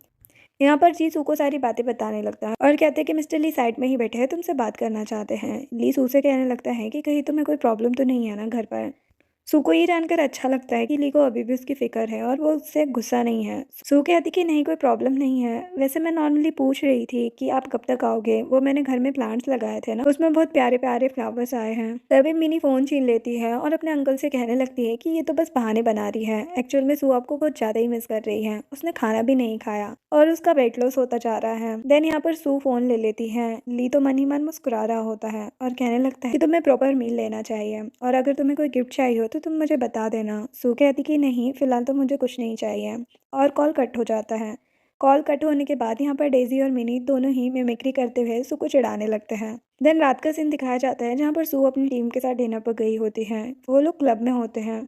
यहाँ पर जी सू को सारी बातें बताने लगता है और कहते हैं कि मिस्टर ली साइड में ही बैठे हैं, तुमसे बात करना चाहते हैं। ली सू से कहने लगता है कि कहीं तुम्हें कोई प्रॉब्लम तो नहीं है ना घर पर। सू को ये जानकर अच्छा लगता है कि ली को अभी भी उसकी फिक्र है और वो उससे गुस्सा नहीं है। सू कहती कि नहीं कोई प्रॉब्लम नहीं है, वैसे मैं नॉर्मली पूछ रही थी कि आप कब तक आओगे, वो मैंने घर में प्लांट्स लगाए थे ना, उसमें बहुत प्यारे प्यारे फ्लावर्स आए हैं। तभी मिनी फोन छीन लेती है और अपने अंकल से कहने लगती है कि ये तो बस बहाने बना रही है, एक्चुअल में सू आपको कुछ ज्यादा ही मिस कर रही है, उसने खाना भी नहीं खाया और उसका वेट लॉस होता जा रहा है। देन यहाँ पर सू फोन ले लेती है। ली तो मन ही मन मुस्कुरा रहा होता है और कहने लगता है कि तुम्हें प्रॉपर मील लेना चाहिए और अगर तुम्हें कोई गिफ्ट चाहिए हो तो तुम मुझे बता देना। सू कहती कि नहीं, फ़िलहाल तो मुझे कुछ नहीं चाहिए। और कॉल कट हो जाता है। कॉल कट होने के बाद यहाँ पर डेज़ी और मिनी दोनों ही मिमिक्री करते हुए सू को चिढ़ाने लगते हैं। देन रात का सीन दिखाया जाता है जहाँ पर सू अपनी टीम के साथ डिनर पर गई होती है। वो लोग क्लब में होते हैं,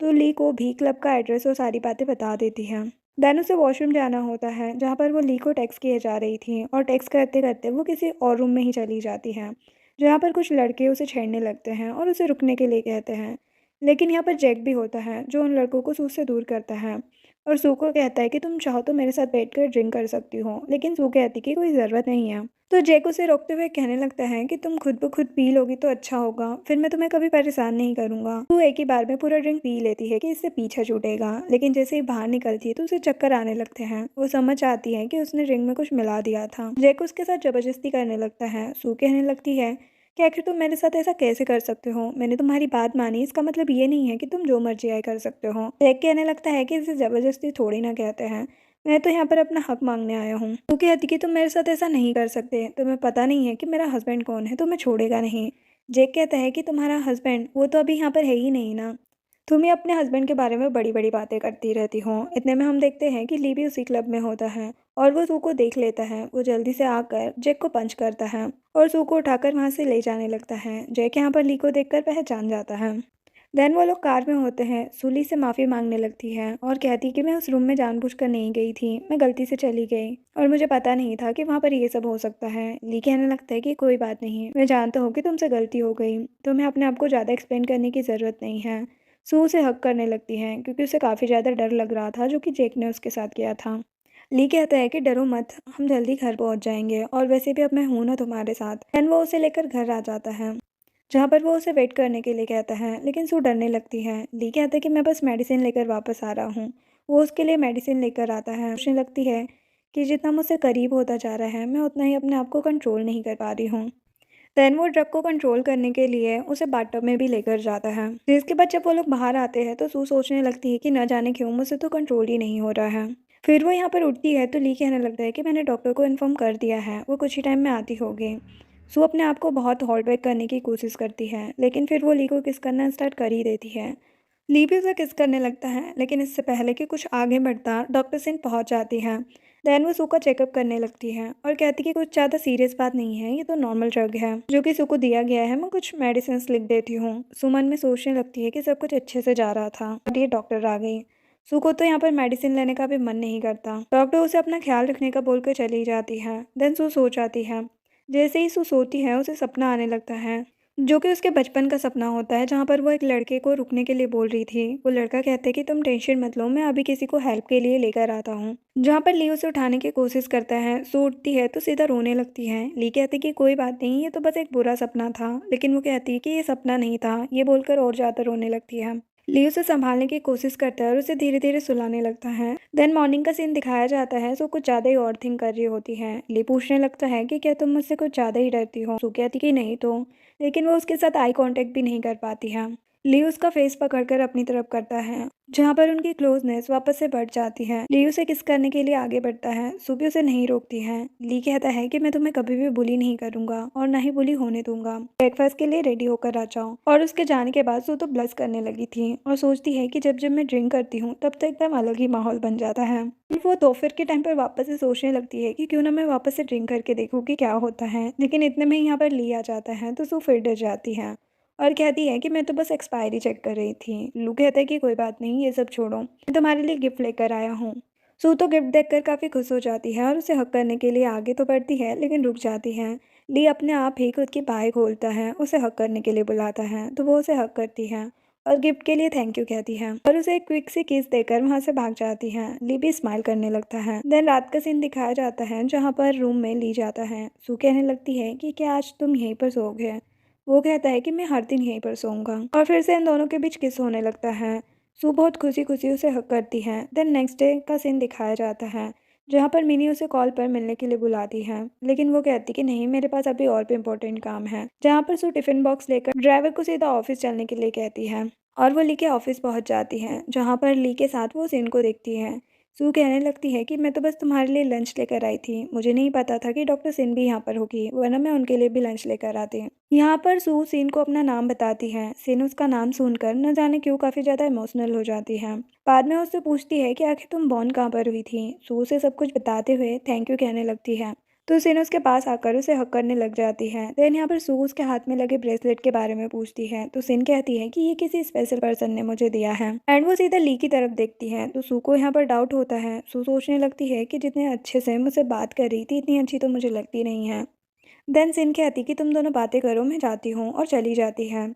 तो ली को भी क्लब का एड्रेस और सारी बातें बता देती है। देन उसे वॉशरूम जाना होता है जहाँ पर वो ली को टेक्स्ट किए जा रही थी और टेक्स्ट करते करते वो किसी और रूम में ही चली जाती है जहाँ पर कुछ लड़के उसे छेड़ने लगते हैं और उसे रुकने के लिए कहते हैं। लेकिन यहाँ पर जैक भी होता है जो उन लड़कों को सू से दूर करता है और सू को कहता है कि तुम चाहो तो मेरे साथ बैठकर ड्रिंक कर सकती हो, लेकिन सू कहती कि कोई ज़रूरत नहीं है। तो जैक उसे रोकते हुए कहने लगता है कि तुम खुद ब खुद पी लोगी तो अच्छा होगा, फिर मैं तुम्हें कभी परेशान नहीं करूंगा। तू एक ही बार में पूरा ड्रिंक पी लेती है कि इससे पीछा छूटेगा, लेकिन जैसे ही बाहर निकलती है तो उसे चक्कर आने लगते हैं। वो समझ आती है कि उसने ड्रिंक में कुछ मिला दिया था। जैक उसके साथ जबरदस्ती करने लगता है। सू कहने लगती है कि आखिर तुम मेरे साथ ऐसा कैसे कर सकते हो, मैंने तुम्हारी बात मानी, इसका मतलब ये नहीं है कि तुम जो मर्जी आए कर सकते हो। जैक कहने लगता है कि इसे जबरदस्ती थोड़ी ना कहते हैं, मैं तो यहाँ पर अपना हक मांगने आया हूँ। तो कहती कि तुम मेरे साथ ऐसा नहीं कर सकते, तुम्हें पता नहीं है कि मेरा हस्बैंड कौन है, तुम्हें छोड़ेगा नहीं। जैक कहता है कि तुम्हारा हस्बैंड वो तो अभी यहाँ पर है ही नहीं ना, तुम ही अपने हस्बैंड के बारे में बड़ी बड़ी बातें करती रहती हो। इतने में हम देखते हैं कि ली भी उसी क्लब में होता है और वो सू को देख लेता है। वो जल्दी से आकर जैक को पंच करता है और सू को उठाकर वहाँ से ले जाने लगता है। जैक यहाँ पर ली को देखकर पहचान जाता है। देन वो लोग कार में होते हैं। सूली से माफ़ी मांगने लगती है और कहती कि मैं उस रूम में जानबूझकर नहीं गई थी, मैं गलती से चली गई और मुझे पता नहीं था कि वहाँ पर ये सब हो सकता है। ली कहने लगता है कि कोई बात नहीं, मैं जानता हूँ कि तुमसे गलती हो गई, तुम्हें अपने आप को ज़्यादा एक्सप्लेन करने की ज़रूरत नहीं है। सू उसे हक करने लगती है क्योंकि उसे काफ़ी ज़्यादा डर लग रहा था जो कि जेक ने उसके साथ किया था। ली कहता है कि डरो मत, हम जल्दी घर पहुंच जाएंगे और वैसे भी अब मैं हूं ना तुम्हारे साथ। देन वो उसे लेकर घर आ जाता है जहाँ पर वो उसे वेट करने के लिए कहता है, लेकिन सू डरने लगती है। ली कहता है कि मैं बस मेडिसिन लेकर वापस आ रहा हूँ। वो उसके लिए मेडिसिन लेकर आता है। सोचने लगती है कि जितना मुझसे करीब होता जा रहा है मैं उतना ही अपने आप को कंट्रोल नहीं कर पा रही हूँ। देन वो ड्रग को कंट्रोल करने के लिए उसे बाथटब में भी लेकर जाता है। जिसके बाद जब वो लोग बाहर आते हैं तो सू सोचने लगती है कि न जाने क्यों मुझसे तो कंट्रोल ही नहीं हो रहा है। फिर वो यहाँ पर उठती है तो ली कहने लगता है कि मैंने डॉक्टर को इन्फॉर्म कर दिया है, वो कुछ ही टाइम में आती होगी। सू अपने आप को बहुत होल्ड बैक करने की कोशिश करती है, लेकिन फिर वो ली को किस करना स्टार्ट कर ही देती है। ली भी उसे किस करने लगता है, लेकिन इससे पहले कि कुछ आगे बढ़ता डॉक्टर सिंह पहुंच जाती है। देन वो सू का चेकअप करने लगती है और कहती कि कुछ ज़्यादा सीरियस बात नहीं है, ये तो नॉर्मल ड्रग है जो कि सू को दिया गया है, मैं कुछ मेडिसिन लिख देती हूँ। सू मन में सोचने लगती है कि सब कुछ अच्छे से जा रहा था और ये डॉक्टर आ गई। सू को तो यहाँ पर मेडिसिन लेने का भी मन नहीं करता। डॉक्टर उसे अपना ख्याल रखने का बोलकर चली जाती है। देन सू सो जाती है। जैसे ही सू सोती है उसे सपना आने लगता है जो कि उसके बचपन का सपना होता है, जहाँ पर वो एक लड़के को रुकने के लिए बोल रही थी। वो लड़का कहता है कि तुम टेंशन मत लो, मैं अभी किसी को हेल्प के लिए लेकर आता हूँ। जहाँ पर ली उसे उठाने की कोशिश करता है। सो उठती है तो सीधा रोने लगती है। ली कहती कि कोई बात नहीं, ये तो बस एक बुरा सपना था, लेकिन वो कहती है कि ये सपना नहीं था, ये बोलकर और ज़्यादा रोने लगती है। ली उसे संभालने की कोशिश करता है और उसे धीरे धीरे सुलाने लगता है। देन मॉर्निंग का सीन दिखाया जाता है। सो कुछ ज़्यादा ही ओवर थिंक कर रही होती है। ली पूछने लगता है कि क्या तुम मुझसे कुछ ज़्यादा ही डरती हो। सो कहती कि नहीं तो, लेकिन वो उसके साथ आई कांटेक्ट भी नहीं कर पाती है। ली उसका फेस पकड़कर अपनी तरफ करता है जहाँ पर उनकी क्लोजनेस वापस से बढ़ जाती है। ली उसे किस करने के लिए आगे बढ़ता है। सुबह उसे नहीं रोकती है। ली कहता है कि मैं तुम्हें कभी भी बुली नहीं करूंगा और ना ही बुली होने दूंगा, ब्रेकफास्ट के लिए रेडी होकर आ जाओ। और उसके जाने के बाद सू तो ब्लश करने लगी थी और सोचती है कि जब जब मैं ड्रिंक करती हूँ तब तो एकदम अलग ही माहौल बन जाता है। वो दोपहर के टाइम पर वापस से सोचने लगती है कि क्यों ना मैं वापस से ड्रिंक करके देखूँ कि क्या होता है, लेकिन इतने में यहाँ पर ली आ जाता है तो सू फिर डर जाती है और कहती है कि मैं तो बस एक्सपायरी चेक कर रही थी। लू कहता है कि कोई बात नहीं, ये सब छोड़ो, मैं तुम्हारे लिए गिफ्ट लेकर आया हूँ। सू तो गिफ्ट देखकर काफ़ी खुश हो जाती है और उसे हक करने के लिए आगे तो बढ़ती है लेकिन रुक जाती है। ली अपने आप ही खुद की बाहें खोलता है, उसे हक करने के लिए बुलाता है तो वो उसे हक करती है और गिफ्ट के लिए थैंक यू कहती है और उसे एक क्विक सी किस देकर वहाँ से भाग जाती है। ली भी स्माइल करने लगता है। देन रात का सीन दिखाया जाता है जहाँ पर रूम में ली जाता है। सू कहने लगती है कि क्या आज तुम यहीं पर सोओगे। वो कहता है कि मैं हर दिन यहीं पर सोऊंगा और फिर से इन दोनों के बीच किस होने लगता है। सू बहुत खुशी खुशी उसे हक करती है। देन नेक्स्ट डे का सीन दिखाया जाता है जहाँ पर मिनी उसे कॉल पर मिलने के लिए बुलाती है, लेकिन वो कहती कि नहीं, मेरे पास अभी और भी इम्पोर्टेंट काम है। जहाँ पर सू टिफिन बॉक्स लेकर ड्राइवर को सीधा ऑफिस चलने के लिए कहती है और वो ली के ऑफिस पहुँच जाती है जहाँ पर ली के साथ वो सीन को देखती है सू कहने लगती है कि मैं तो बस तुम्हारे लिए लंच लेकर आई थी, मुझे नहीं पता था कि डॉक्टर सिन भी यहाँ पर होगी, वरना मैं उनके लिए भी लंच लेकर आती। यहाँ पर सू सिन को अपना नाम बताती है। सिन उसका नाम सुनकर न जाने क्यों काफ़ी ज़्यादा इमोशनल हो जाती है। बाद में उससे पूछती है कि आखिर तुम बॉर्न कहाँ पर हुई थी। सू उसे सब कुछ बताते हुए थैंक यू कहने लगती है, तो सिन उसके पास आकर उसे हक करने लग जाती है। देन यहाँ पर सू उसके हाथ में लगे ब्रेसलेट के बारे में पूछती है, तो सिन कहती है कि ये किसी स्पेशल पर्सन ने मुझे दिया है। एंड वो सीधा ली की तरफ देखती है, तो सू को यहाँ पर डाउट होता है। सू सोचने लगती है कि जितने अच्छे से मुझसे बात कर रही थी, इतनी अच्छी तो मुझे लगती नहीं है। देन सिन कहती कि तुम दोनों बातें करो, मैं जाती हूँ, और चली जाती है।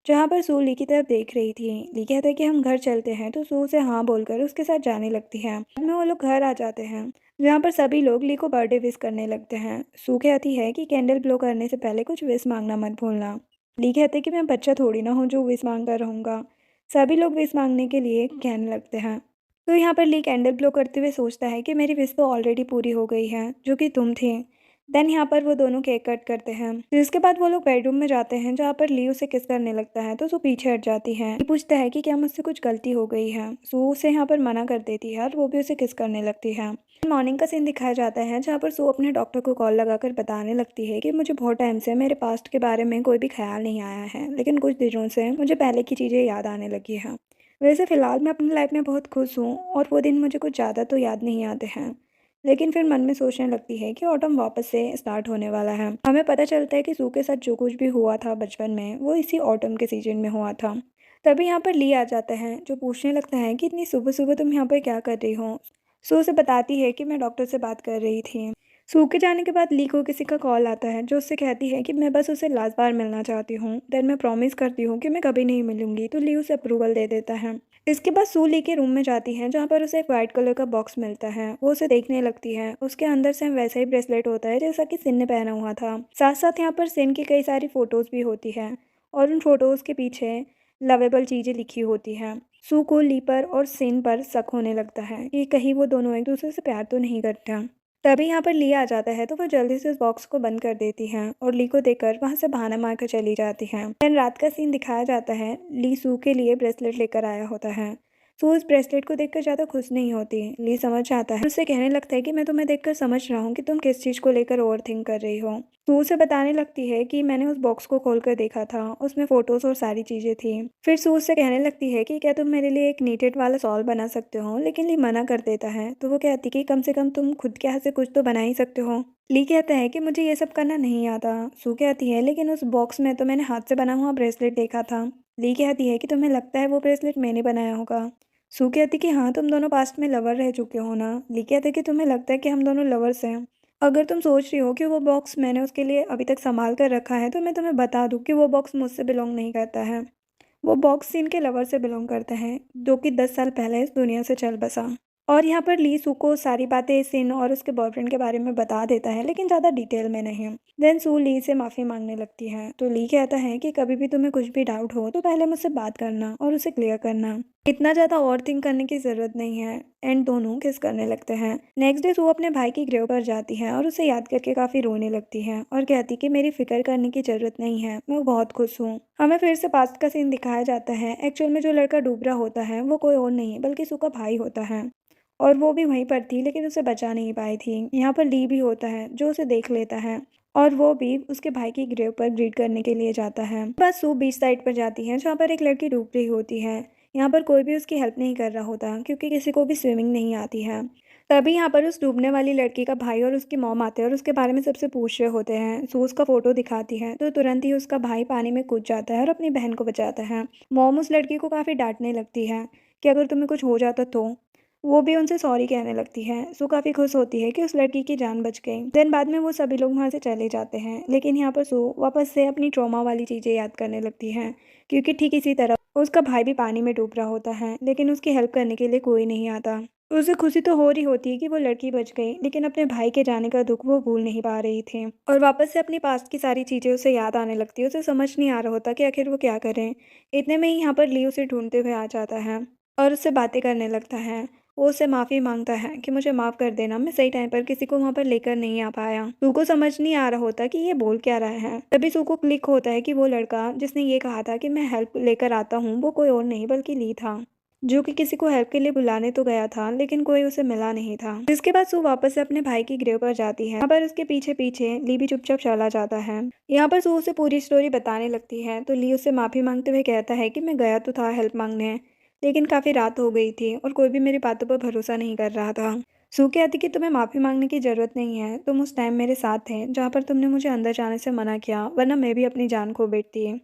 जहाँ पर सू ली की तरफ देख रही थी। ली कहता है कि हम घर चलते हैं, तो सू उसे हाँ बोलकर उसके साथ जाने लगती है। बाद में वो लोग घर आ जाते हैं, जहाँ पर सभी लोग ली को बर्थडे विश करने लगते हैं। सू कहती है कि कैंडल ब्लो करने से पहले कुछ विश मांगना मत भूलना। ली कहते कि मैं बच्चा थोड़ी ना हूँ जो विश मांगता रहूँगा। सभी लोग विश मांगने के लिए कहने लगते हैं। तो यहाँ पर ली कैंडल ब्लो करते हुए सोचता है कि मेरी विश तो ऑलरेडी पूरी हो गई है, जो कि तुम थी। देन यहाँ पर वो दोनों केक कट करते हैं। फिर इसके बाद वो लोग बेडरूम में जाते हैं, जहाँ पर ली उसे किस करने लगता है, तो सू पीछे हट जाती है। ली पूछता है कि क्या मुझसे कुछ गलती हो गई है। सू उसे यहाँ पर मना कर देती है और वो भी उसे किस करने लगती है। मॉर्निंग का सीन दिखाया जाता है, जहाँ पर सू अपने डॉक्टर को कॉल लगाकर बताने लगती है कि मुझे बहुत टाइम से मेरे पास्ट के बारे में कोई भी ख्याल नहीं आया है, लेकिन कुछ दिनों से मुझे पहले की चीज़ें याद आने लगी हैं। वैसे फ़िलहाल मैं अपनी लाइफ में बहुत खुश हूँ और वो दिन मुझे कुछ ज़्यादा तो याद नहीं आते हैं। लेकिन फिर मन में सोचने लगती है कि ऑटम वापस से स्टार्ट होने वाला है। हमें पता चलता है कि सू के साथ जो कुछ भी हुआ था बचपन में, वो इसी ऑटम के सीजन में हुआ था। तभी यहाँ पर ली आ जाता है, जो पूछने लगता है कि इतनी सुबह सुबह तुम यहाँ पर क्या कर रही हो। सू उसे बताती है कि मैं डॉक्टर से बात कर रही थी। सू के जाने के बाद ली को किसी का कॉल आता है, जो उससे कहती है कि मैं बस उसे लास्ट बार मिलना चाहती हूँ। देन मैं प्रॉमिस करती हूँ कि मैं कभी नहीं मिलूंगी, तो ली उसे अप्रूवल दे देता है। इसके बाद सू ली के रूम में जाती है, जहाँ पर उसे एक वाइट कलर का बॉक्स मिलता है। वो उसे देखने लगती है। उसके अंदर से वैसा ही ब्रेसलेट होता है जैसा कि सिन ने पहना हुआ था। साथ साथ यहाँ पर सिन की कई सारी फोटोज भी होती है, और उन फोटोज के पीछे लवेबल चीज़ें लिखी होती हैं। सू को ली पर और सिन पर शक होने लगता है कि कहीं वो दोनों एक दूसरे से प्यार तो नहीं करते। तभी यहाँ पर ली आ जाता है, तो वो जल्दी से उस बॉक्स को बंद कर देती है और ली को देखकर वहाँ से बहाना मारकर चली जाती है। देन रात का सीन दिखाया जाता है। ली सू के लिए ब्रेसलेट लेकर आया होता है। सू उस ब्रेसलेट को देखकर ज़्यादा खुश नहीं होती। ली समझ आता है, उससे कहने लगता है कि मैं तुम्हें देखकर समझ रहा हूँ कि तुम किस चीज़ को लेकर ओवर थिंक कर रही हो। सू उसे बताने लगती है कि मैंने उस बॉक्स को खोलकर देखा था, उसमें फोटोज और सारी चीज़ें थी। फिर सू उससे कहने लगती है कि क्या तुम मेरे लिए एक नीटेड वाला सॉल बना सकते हो, लेकिन ली मना कर देता है। तो वो कहती कि कम से कम तुम खुद के हाथ से कुछ तो बना ही सकते हो। ली कहता है कि मुझे ये सब करना नहीं आता। सू कहती है लेकिन उस बॉक्स में तो मैंने हाथ से बना हुआ ब्रेसलेट देखा था। ली कहती है कि तुम्हें लगता है वो ब्रेसलेट मैंने बनाया होगा। सू कहती कि हाँ, तुम दोनों पास्ट में लवर रह चुके हो ना। ली कहते कि तुम्हें लगता है कि हम दोनों लवर्स हैं। अगर तुम सोच रही हो कि वो बॉक्स मैंने उसके लिए अभी तक संभाल कर रखा है, तो मैं तुम्हें बता दूं कि वो बॉक्स मुझसे बिलोंग नहीं करता है। वो बॉक्स सीन के लवर से बिलोंग करता है, जो कि 10 साल पहले इस दुनिया से चल बसा। और यहाँ पर ली सू को सारी बातें सिन और उसके बॉयफ्रेंड के बारे में बता देता है, लेकिन ज़्यादा डिटेल में नहीं। देन सू ली से माफ़ी मांगने लगती है, तो ली कहता है कि कभी भी तुम्हें कुछ भी डाउट हो तो पहले मुझसे बात करना और उसे क्लियर करना। इतना ज़्यादा ओवर थिंक करने की ज़रूरत नहीं है। एंड दोनों किस करने लगते हैं। नेक्स्ट डे सू अपने भाई की ग्रेव पर जाती है और उसे याद करके काफ़ी रोने लगती है और कहती कि मेरी फिक्र करने की ज़रूरत नहीं है, मैं बहुत खुश हूँ। हमें फिर से पास्ट का सीन दिखाया जाता है। एक्चुअल में जो लड़का डूब रहा होता है वो कोई और नहीं बल्कि सू का भाई होता है, और वो भी वहीं पर थी लेकिन उसे बचा नहीं पाई थी। यहाँ पर ली भी होता है, जो उसे देख लेता है और वो भी उसके भाई की ग्रेव पर ग्रीट करने के लिए जाता है। बस सू बीच साइड पर जाती है, जहाँ पर एक लड़की डूब रही होती है। यहाँ पर कोई भी उसकी हेल्प नहीं कर रहा होता, क्योंकि किसी को भी स्विमिंग नहीं आती है। तभी यहाँ पर उस डूबने वाली लड़की का भाई और उसकी मॉम आते हैं और उसके बारे में सबसे पूछ रहे होते हैं। सू उसका फोटो दिखाती है, तो तुरंत ही उसका भाई पानी में कूद जाता है और अपनी बहन को बचाता है। मॉम उस लड़की को काफ़ी डांटने लगती है कि अगर तुम्हें कुछ हो जाता तो। वो भी उनसे सॉरी कहने लगती है। सू काफ़ी खुश होती है कि उस लड़की की जान बच गई। देन बाद में वो सभी लोग वहाँ से चले जाते हैं, लेकिन यहाँ पर सू वापस से अपनी ट्रॉमा वाली चीज़ें याद करने लगती है, क्योंकि ठीक इसी तरह उसका भाई भी पानी में डूब रहा होता है, लेकिन उसकी हेल्प करने के लिए कोई नहीं आता। उसे खुशी तो हो रही होती है कि वो लड़की बच गई, लेकिन अपने भाई के जाने का दुख वो भूल नहीं पा रही थी। और वापस से अपनी पास्ट की सारी चीज़ें उसे याद आने लगती है। उसे समझ नहीं आ रहा होता कि आखिर वो क्या करें। इतने में ही यहाँ पर ली उसे ढूंढते हुए आ जाता है और उससे बातें करने लगता है। वो उससे माफ़ी मांगता है कि मुझे माफ़ कर देना, मैं सही टाइम पर किसी को वहाँ पर लेकर नहीं आ पाया। सू को समझ नहीं आ रहा होता कि ये बोल क्या रहा है। तभी सू को क्लिक होता है कि वो लड़का जिसने ये कहा था कि मैं हेल्प लेकर आता हूँ, वो कोई और नहीं बल्कि ली था। जो कि किसी को हेल्प के लिए बुलाने तो गया था, लेकिन कोई उसे मिला नहीं था। जिसके बाद सू वापस से अपने भाई की ग्रेव पर जाती है। यहाँ पर उसके पीछे पीछे ली भी चुपचाप चला जाता है। यहाँ पर सू उसे पूरी स्टोरी बताने लगती है तो ली उससे माफी मांगते हुए कहता है कि मैं गया तो था हेल्प मांगने, लेकिन काफी रात हो गई थी और कोई भी मेरी बातों पर भरोसा नहीं कर रहा था। सू कहती कि तुम्हें माफी मांगने की जरूरत नहीं है, तुम उस टाइम मेरे साथ थे जहाँ पर तुमने मुझे अंदर जाने से मना किया, वरना मैं भी अपनी जान खो बैठती।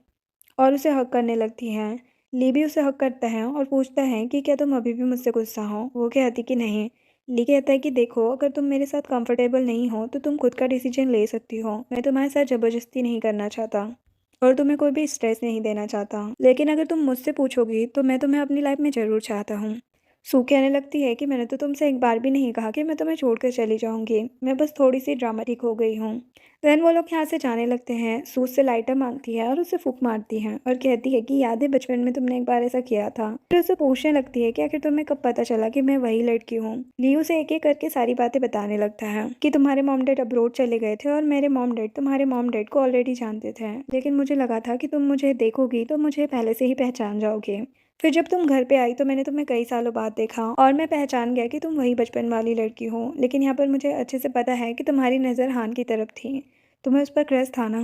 और उसे हक करने लगती हैं। ली भी उसे हक करता है और पूछता है कि क्या तुम अभी भी मुझसे गुस्सा हो। वो कहती कि नहीं। ली कहता है कि देखो, अगर तुम मेरे साथ कंफर्टेबल नहीं हो तो तुम खुद का डिसीजन ले सकती हो, मैं तुम्हारे साथ ज़बरदस्ती नहीं करना चाहता और तुम्हें कोई भी स्ट्रेस नहीं देना चाहता, लेकिन अगर तुम मुझसे पूछोगी तो मैं तुम्हें अपनी लाइफ में ज़रूर चाहता हूँ। सू कहने लगती है कि मैंने तो तुमसे एक बार भी नहीं कहा कि मैं तुम्हें छोड़कर चली जाऊंगी, मैं बस थोड़ी सी ड्रामेटिक हो गई हूँ। देन वो लोग यहाँ से जाने लगते हैं। सू उससे लाइटर मांगती है और उसे फूंक मारती है और कहती है कि याद है बचपन में तुमने एक बार ऐसा किया था। फिर उसे पूछने लगती है कि आखिर तुम्हें कब पता चला कि मैं वही लड़की हूँ। ली उसे एक एक करके सारी बातें बताने लगता है कि तुम्हारे मॉम डैड अब्रोड चले गए थे और मेरे मॉम डैड तुम्हारे मॉम डैड को ऑलरेडी जानते थे, लेकिन मुझे लगा था कि तुम मुझे देखोगी तो मुझे पहले से ही पहचान जाओगे। फिर जब तुम घर पे आई तो मैंने तुम्हें कई सालों बाद देखा और मैं पहचान गया कि तुम वही बचपन वाली लड़की हो, लेकिन यहाँ पर मुझे अच्छे से पता है कि तुम्हारी नज़र हान की तरफ थी, तुम्हें उस पर क्रश था ना।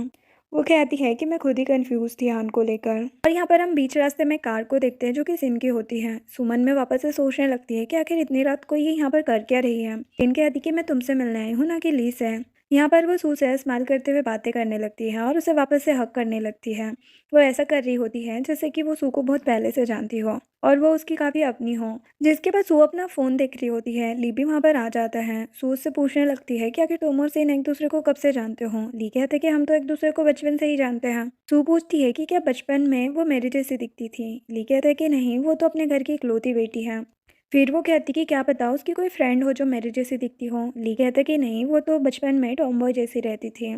वो कहती है कि मैं खुद ही कंफ्यूज थी हान को लेकर। और यहाँ पर हम बीच रास्ते में कार को देखते हैं जो कि सिन की होती है। सुमन में वापस से सोचने लगती है कि आखिर इतनी रात को ये यहाँ पर कर क्या रही है। सिन कहती कि मैं तुमसे मिलने आई हूँ, ना कि ली से। यहाँ पर वो सू से स्माइल करते हुए बातें करने लगती है और उसे वापस से हक करने लगती है। वो ऐसा कर रही होती है जैसे कि वो सू को बहुत पहले से जानती हो और वो उसकी काफ़ी अपनी हो। जिसके बाद सू अपना फ़ोन देख रही होती है। ली भी वहाँ पर आ जाता है। सू उससे पूछने लगती है कि आखिर तुम और सिन एक दूसरे को कब से जानते हो। ली कहते कि हम तो एक दूसरे को बचपन से ही जानते हैं। सू पूछती है कि क्या बचपन में वो मेरी जैसी दिखती थी। ली कहते कि नहीं, वो तो अपने घर की इकलौती बेटी है। फिर वो कहती कि क्या पता उसकी कोई फ्रेंड हो जो मेरे जैसी दिखती हो। ली कहता कि नहीं, वो तो बचपन में टॉमबॉय जैसी रहती थी,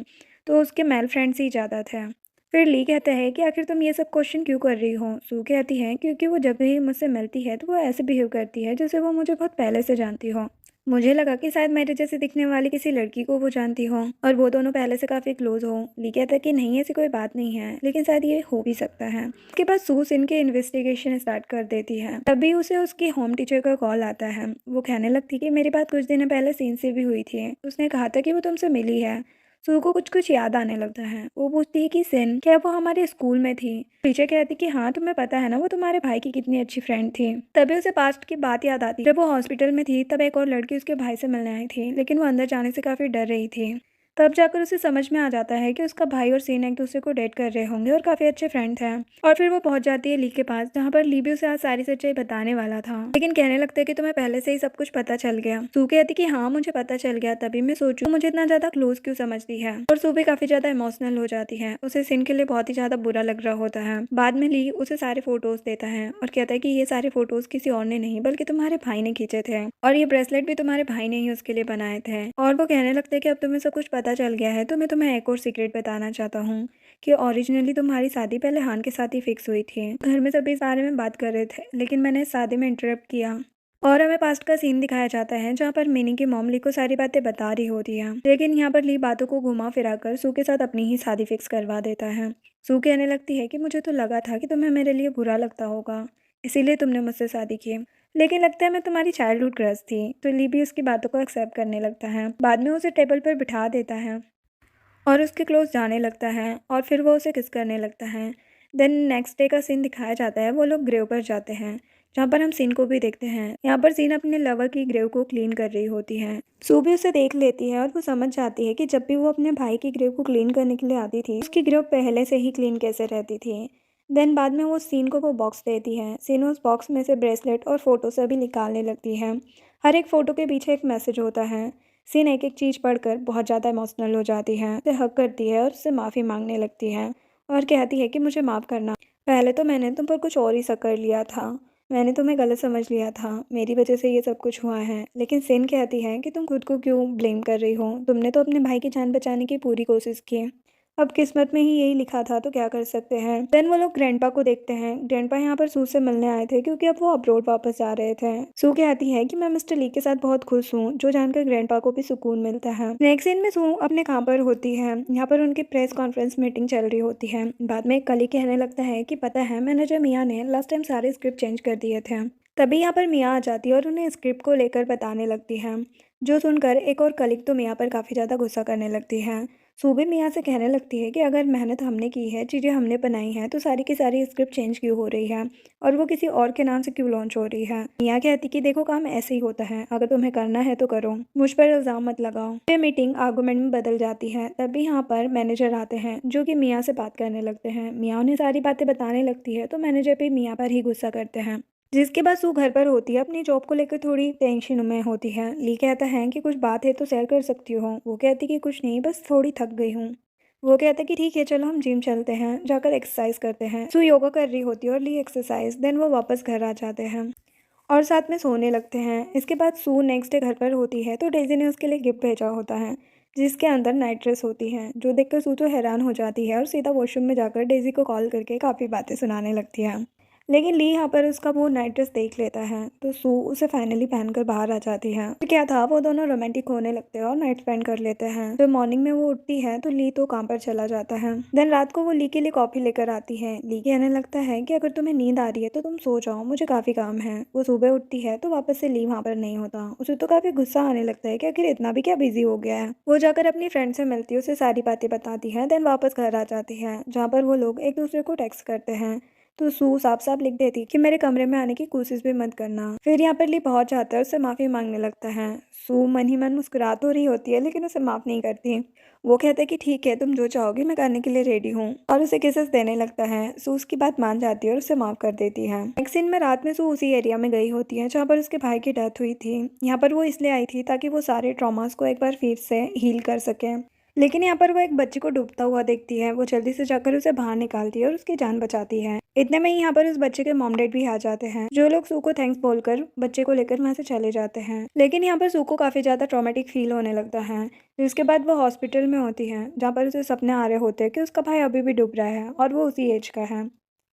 तो उसके मेल फ्रेंड्स ही ज़्यादा थे। फिर ली कहता है कि आखिर तुम ये सब क्वेश्चन क्यों कर रही हो। सू कहती है क्योंकि वो जब भी मुझसे मिलती है तो वो ऐसे बिहेव करती है जैसे वो मुझे बहुत पहले से जानती हो। मुझे लगा कि शायद मेरे जैसे दिखने वाली किसी लड़की को वो जानती हो और वो दोनों पहले से काफ़ी क्लोज हो। ली कहता है कि नहीं, ऐसी कोई बात नहीं है, लेकिन शायद ये हो भी सकता है। उसके बाद सू सिन के इन्वेस्टिगेशन स्टार्ट कर देती है। तभी उसे उसकी होम टीचर का कॉल आता है। वो कहने लगती कि मेरी बात कुछ दिन पहले सीन से भी हुई थी, उसने कहा था कि वो तुमसे मिली है। सू को कुछ कुछ याद आने लगता है। वो पूछती है कि सिन, क्या वो हमारे स्कूल में थी। टीचर कहती कि हाँ, तुम्हें पता है ना वो तुम्हारे भाई की कितनी अच्छी फ्रेंड थी। तभी उसे पास्ट की बात याद आती। जब वो हॉस्पिटल में थी तब एक और लड़की उसके भाई से मिलने आई थी, लेकिन वो अंदर जाने से काफी डर रही थी। तब जाकर उसे समझ में आ जाता है कि उसका भाई और सीन एक दूसरे को डेट कर रहे होंगे और काफी अच्छे फ्रेंड थे। और फिर वो पहुंच जाती है ली के पास, जहाँ पर ली भी उसे आज सारी सच्चाई बताने वाला था, लेकिन कहने लगता है कि तुम्हें पहले से ही सब कुछ पता चल गया। सू कहती कि हाँ, मुझे पता चल गया, तभी मैं सोचूं मुझे इतना ज्यादा क्लोज क्यों समझती है। और सू भी काफी ज्यादा इमोशनल हो जाती है। उसे सीन के लिए बहुत ही ज्यादा बुरा लग रहा होता है। बाद में ली उसे सारे फोटोज देता है और कहता है कि ये सारे फोटोज किसी और ने नहीं बल्कि तुम्हारे भाई ने खींचे थे और ये ब्रेसलेट भी तुम्हारे भाई ने ही उसके लिए बनाए थे। और वो कहने लगते हैं कि अब तुम्हें सब कुछ पता चल गया है तो मैं तुम्हें एक और सीक्रेट बताना चाहता हूँ कि ओरिजिनली तुम्हारी शादी पहले हान के साथ ही फिक्स हुई थी। घर में सभी इस बारे में बात कर रहे थे, लेकिन मैंने इस शादी में इंटरप्ट किया। और हमें पास्ट का सीन दिखाया जाता है जहाँ पर मिनी की मॉम ली को सारी बातें बता रही होती है, लेकिन यहाँ पर ली बातों को घुमा फिरा कर सू के साथ अपनी ही शादी फिक्स करवा देता है। सू कहने लगती है कि मुझे तो लगा था कि तुम्हें मेरे लिए बुरा लगता होगा, इसीलिए तुमने मुझसे शादी की, लेकिन लगता है मैं तुम्हारी चाइल्डहुड क्रश थी। तो ली भी उसकी बातों को एक्सेप्ट करने लगता है। बाद में उसे टेबल पर बिठा देता है और उसके क्लोज जाने लगता है और फिर वो उसे किस करने लगता है। देन नेक्स्ट डे का सीन दिखाया जाता है। वो लोग ग्रेव पर जाते हैं, जहाँ पर हम सीन को भी देखते हैं। यहाँ पर सीन अपने लवर की ग्रेव को क्लीन कर रही होती है। सू भी उसे देख लेती है और वो समझ जाती है कि जब भी वो अपने भाई की ग्रेव को क्लीन करने के लिए आती थी, उसकी ग्रेव पहले से ही क्लीन कैसे रहती थी। देन बाद में वो सीन को वो बॉक्स देती है। सीन उस बॉक्स में से ब्रेसलेट और फोटो सभी निकालने लगती है। हर एक फ़ोटो के पीछे एक मैसेज होता है। सीन एक एक चीज़ पढ़कर बहुत ज़्यादा इमोशनल हो जाती है, उसे हक करती है और उससे माफ़ी मांगने लगती है और कहती है कि मुझे माफ़ करना, पहले तो मैंने तुम पर कुछ और ही शक कर लिया था, मैंने तुम्हें गलत समझ लिया था, मेरी वजह से ये सब कुछ हुआ है। लेकिन सीन कहती है कि तुम खुद को क्यों ब्लेम कर रही हो, तुमने तो अपने भाई की जान बचाने की पूरी कोशिश की, अब किस्मत में ही यही लिखा था तो क्या कर सकते हैं। देन वो लोग ग्रैंडपा को देखते हैं। ग्रैंडपा यहाँ पर सू से मिलने आए थे क्योंकि अब वो अब्रोड वापस जा रहे थे। सू कहती है कि मैं मिस्टर ली के साथ बहुत खुश हूँ, जो जानकर ग्रैंडपा को भी सुकून मिलता है। नेक्स्ट सीन में सू अपने काम पर होती है। यहाँ पर उनकी प्रेस कॉन्फ्रेंस मीटिंग चल रही होती है। बाद में एक कलीग कहने लगता है कि पता है मैनेजर मियाँ ने लास्ट टाइम सारे स्क्रिप्ट चेंज कर दिए थे, तभी यहाँ पर मिया आ जाती है और उन्हें स्क्रिप्ट को लेकर बताने लगती है, जो सुनकर एक और कलीग तो मिया पर काफ़ी ज़्यादा गुस्सा करने लगती है। सू भी मिया से कहने लगती है कि अगर मेहनत हमने की है, चीज़ें हमने बनाई हैं, तो सारी की सारी स्क्रिप्ट चेंज क्यों हो रही है और वो किसी और के नाम से क्यों लॉन्च हो रही है। मिया कहती कि देखो, काम ऐसे ही होता है, अगर तुम्हें करना है तो करो, मुझ पर इल्ज़ाम मत लगाओ। ये मीटिंग आर्गूमेंट में बदल जाती है। तभी यहाँ पर मैनेजर आते हैं, जो कि मिया से बात करने लगते हैं। मिया उन्हें सारी बातें बताने लगती है तो मैनेजर भी मिया पर ही गुस्सा करते हैं। जिसके बाद सू घर पर होती है, अपनी जॉब को लेकर थोड़ी टेंशन में होती है। ली कहता है कि कुछ बात है तो शेयर कर सकती हो। वो कहती कि कुछ नहीं, बस थोड़ी थक गई हूँ। वो कहता कि ठीक है, चलो हम जिम चलते हैं, जाकर एक्सरसाइज करते हैं। सू योगा कर रही होती है और ली एक्सरसाइज। देन वो वापस घर आ जाते हैं और साथ में सोने लगते हैं। इसके बाद सू नेक्स्ट डे घर पर होती है तो डेजी ने उसके लिए गिफ्ट भेजा होता है, जिसके अंदर नाइट ड्रेस होती है, जो देखकर सू तो हैरान हो जाती है और सीधा वॉशरूम में जाकर डेजी को कॉल करके काफ़ी बातें सुनाने लगती है। लेकिन ली यहाँ पर उसका वो नाइट ड्रेस देख लेता है तो सू उसे फाइनली पहनकर बाहर आ जाती है। फिर क्या था, वो दोनों रोमांटिक होने लगते हैं और नाइट स्पेंड कर लेते हैं। फिर मॉर्निंग में वो उठती है तो ली तो काम पर चला जाता है। देन रात को वो ली के लिए कॉफी लेकर आती है। ली कहने लगता है कि अगर तुम्हें नींद आ रही है तो तुम सो जाओ, मुझे काफ़ी काम है। वो सुबह उठती है तो वापस से ली वहाँ पर नहीं होता। उसे तो काफ़ी गुस्सा आने लगता है कि आखिर इतना भी क्या बिजी हो गया है। वो जाकर अपनी फ्रेंड से मिलती है, उसे सारी बातें बताती है। देन वापस घर आ जाती है, जहाँ पर वो लोग एक दूसरे को टेक्स्ट करते हैं। तो सू साफ साफ लिख देती कि मेरे कमरे में आने की कोशिश भी मत करना। फिर यहाँ पर ली पहुंच जाता है, उससे माफ़ी मांगने लगता है। सू मन ही मन मुस्कुरा तो रही होती है, लेकिन उसे माफ़ नहीं करती। वो कहता है कि ठीक है, तुम जो चाहोगी मैं करने के लिए रेडी हूँ, और उसे किसेस देने लगता है। सू उसकी बात मान जाती है और उसे माफ़ कर देती है। नेक्स्ट सीन में रात में सू उसी एरिया में गई होती है जहाँ पर उसके भाई की डेथ हुई थी। यहाँ पर वो इसलिए आई थी ताकि वो सारे ट्रॉमास को एक बार फिर से हील कर सके। लेकिन यहाँ पर वो एक बच्चे को डूबता हुआ देखती है। वो जल्दी से जाकर उसे बाहर निकालती है और उसकी जान बचाती है। इतने में ही यहाँ पर उस बच्चे के मॉम डैड भी आ जाते हैं, जो लोग सू को थैंक्स बोलकर बच्चे को लेकर वहाँ से चले जाते हैं। लेकिन यहाँ पर सू को काफी ज्यादा ट्रॉमेटिक फील होने लगता है। जिसके बाद वो हॉस्पिटल में होती है, जहाँ पर उसे सपने आ रहे होते हैं कि उसका भाई अभी भी डूब रहा है और वो उसी एज का है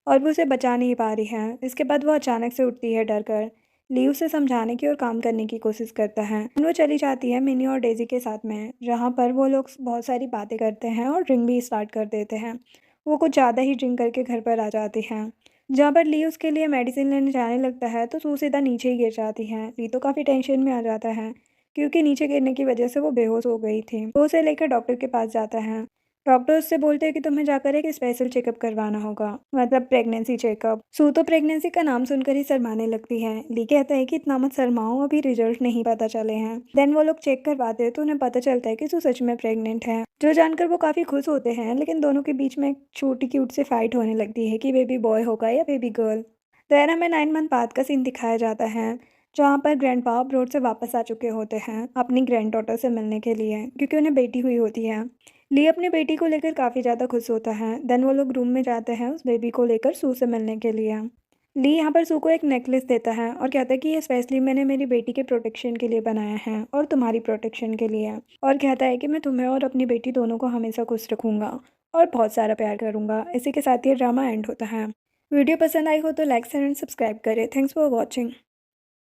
और वो उसे बचा नहीं पा रही है। इसके बाद वो अचानक से उठती है डर कर। ली उसे समझाने की और काम करने की कोशिश करता है। वो चली जाती है मिनी और डेजी के साथ में, जहाँ पर वो लोग बहुत सारी बातें करते हैं और ड्रिंक भी स्टार्ट कर देते हैं। वो कुछ ज़्यादा ही ड्रिंक करके घर पर आ जाती है, जहाँ पर ली उसके लिए मेडिसिन लेने जाने लगता है तो सू सीधा नीचे ही गिर जाती है। ली तो काफ़ी टेंशन में आ जाता है, क्योंकि नीचे गिरने की वजह से वो बेहोश हो गई थी। वो उसे लेकर डॉक्टर के पास जाता है। डॉक्टर उससे बोलते हैं कि तुम्हें जाकर एक स्पेशल चेकअप करवाना होगा, मतलब प्रेगनेंसी चेकअप। सू तो प्रेगनेंसी का नाम सुनकर ही शर्माने लगती है। ली कहता है कि इतना मत शर्माओ, अभी रिजल्ट नहीं पता चले हैं। देन वो लोग चेक करवाते हैं तो उन्हें पता चलता है कि सू सच में प्रेग्नेंट है, जो जानकर वो काफी खुश होते हैं। लेकिन दोनों के बीच में एक छोटी क्यूट से फाइट होने लगती है कि बेबी बॉय होगा या बेबी गर्ल। देन हमें 9 मंथ बाद का सीन दिखाया जाता है, जहाँ पर ग्रैंडपा अब्रॉड से वापस आ चुके होते हैं अपनी ग्रैंड डॉटर से मिलने के लिए, क्योंकि उन्हें बेटी हुई होती है। ली अपनी बेटी को लेकर काफ़ी ज़्यादा खुश होता है। देन वो लोग रूम में जाते हैं उस बेबी को लेकर सू से मिलने के लिए। ली यहाँ पर सू को एक नेकलेस देता है और कहता है कि ये स्पेशली मैंने मेरी बेटी के प्रोटेक्शन के लिए बनाया है और तुम्हारी प्रोटेक्शन के लिए, और कहता है कि मैं तुम्हें और अपनी बेटी दोनों को हमेशा खुश रखूंगा और बहुत सारा प्यार करूंगा। इसी के साथ ये ड्रामा एंड होता है। वीडियो पसंद आई हो तो लाइक शेयर एंड सब्सक्राइब करें। Thanks for watching.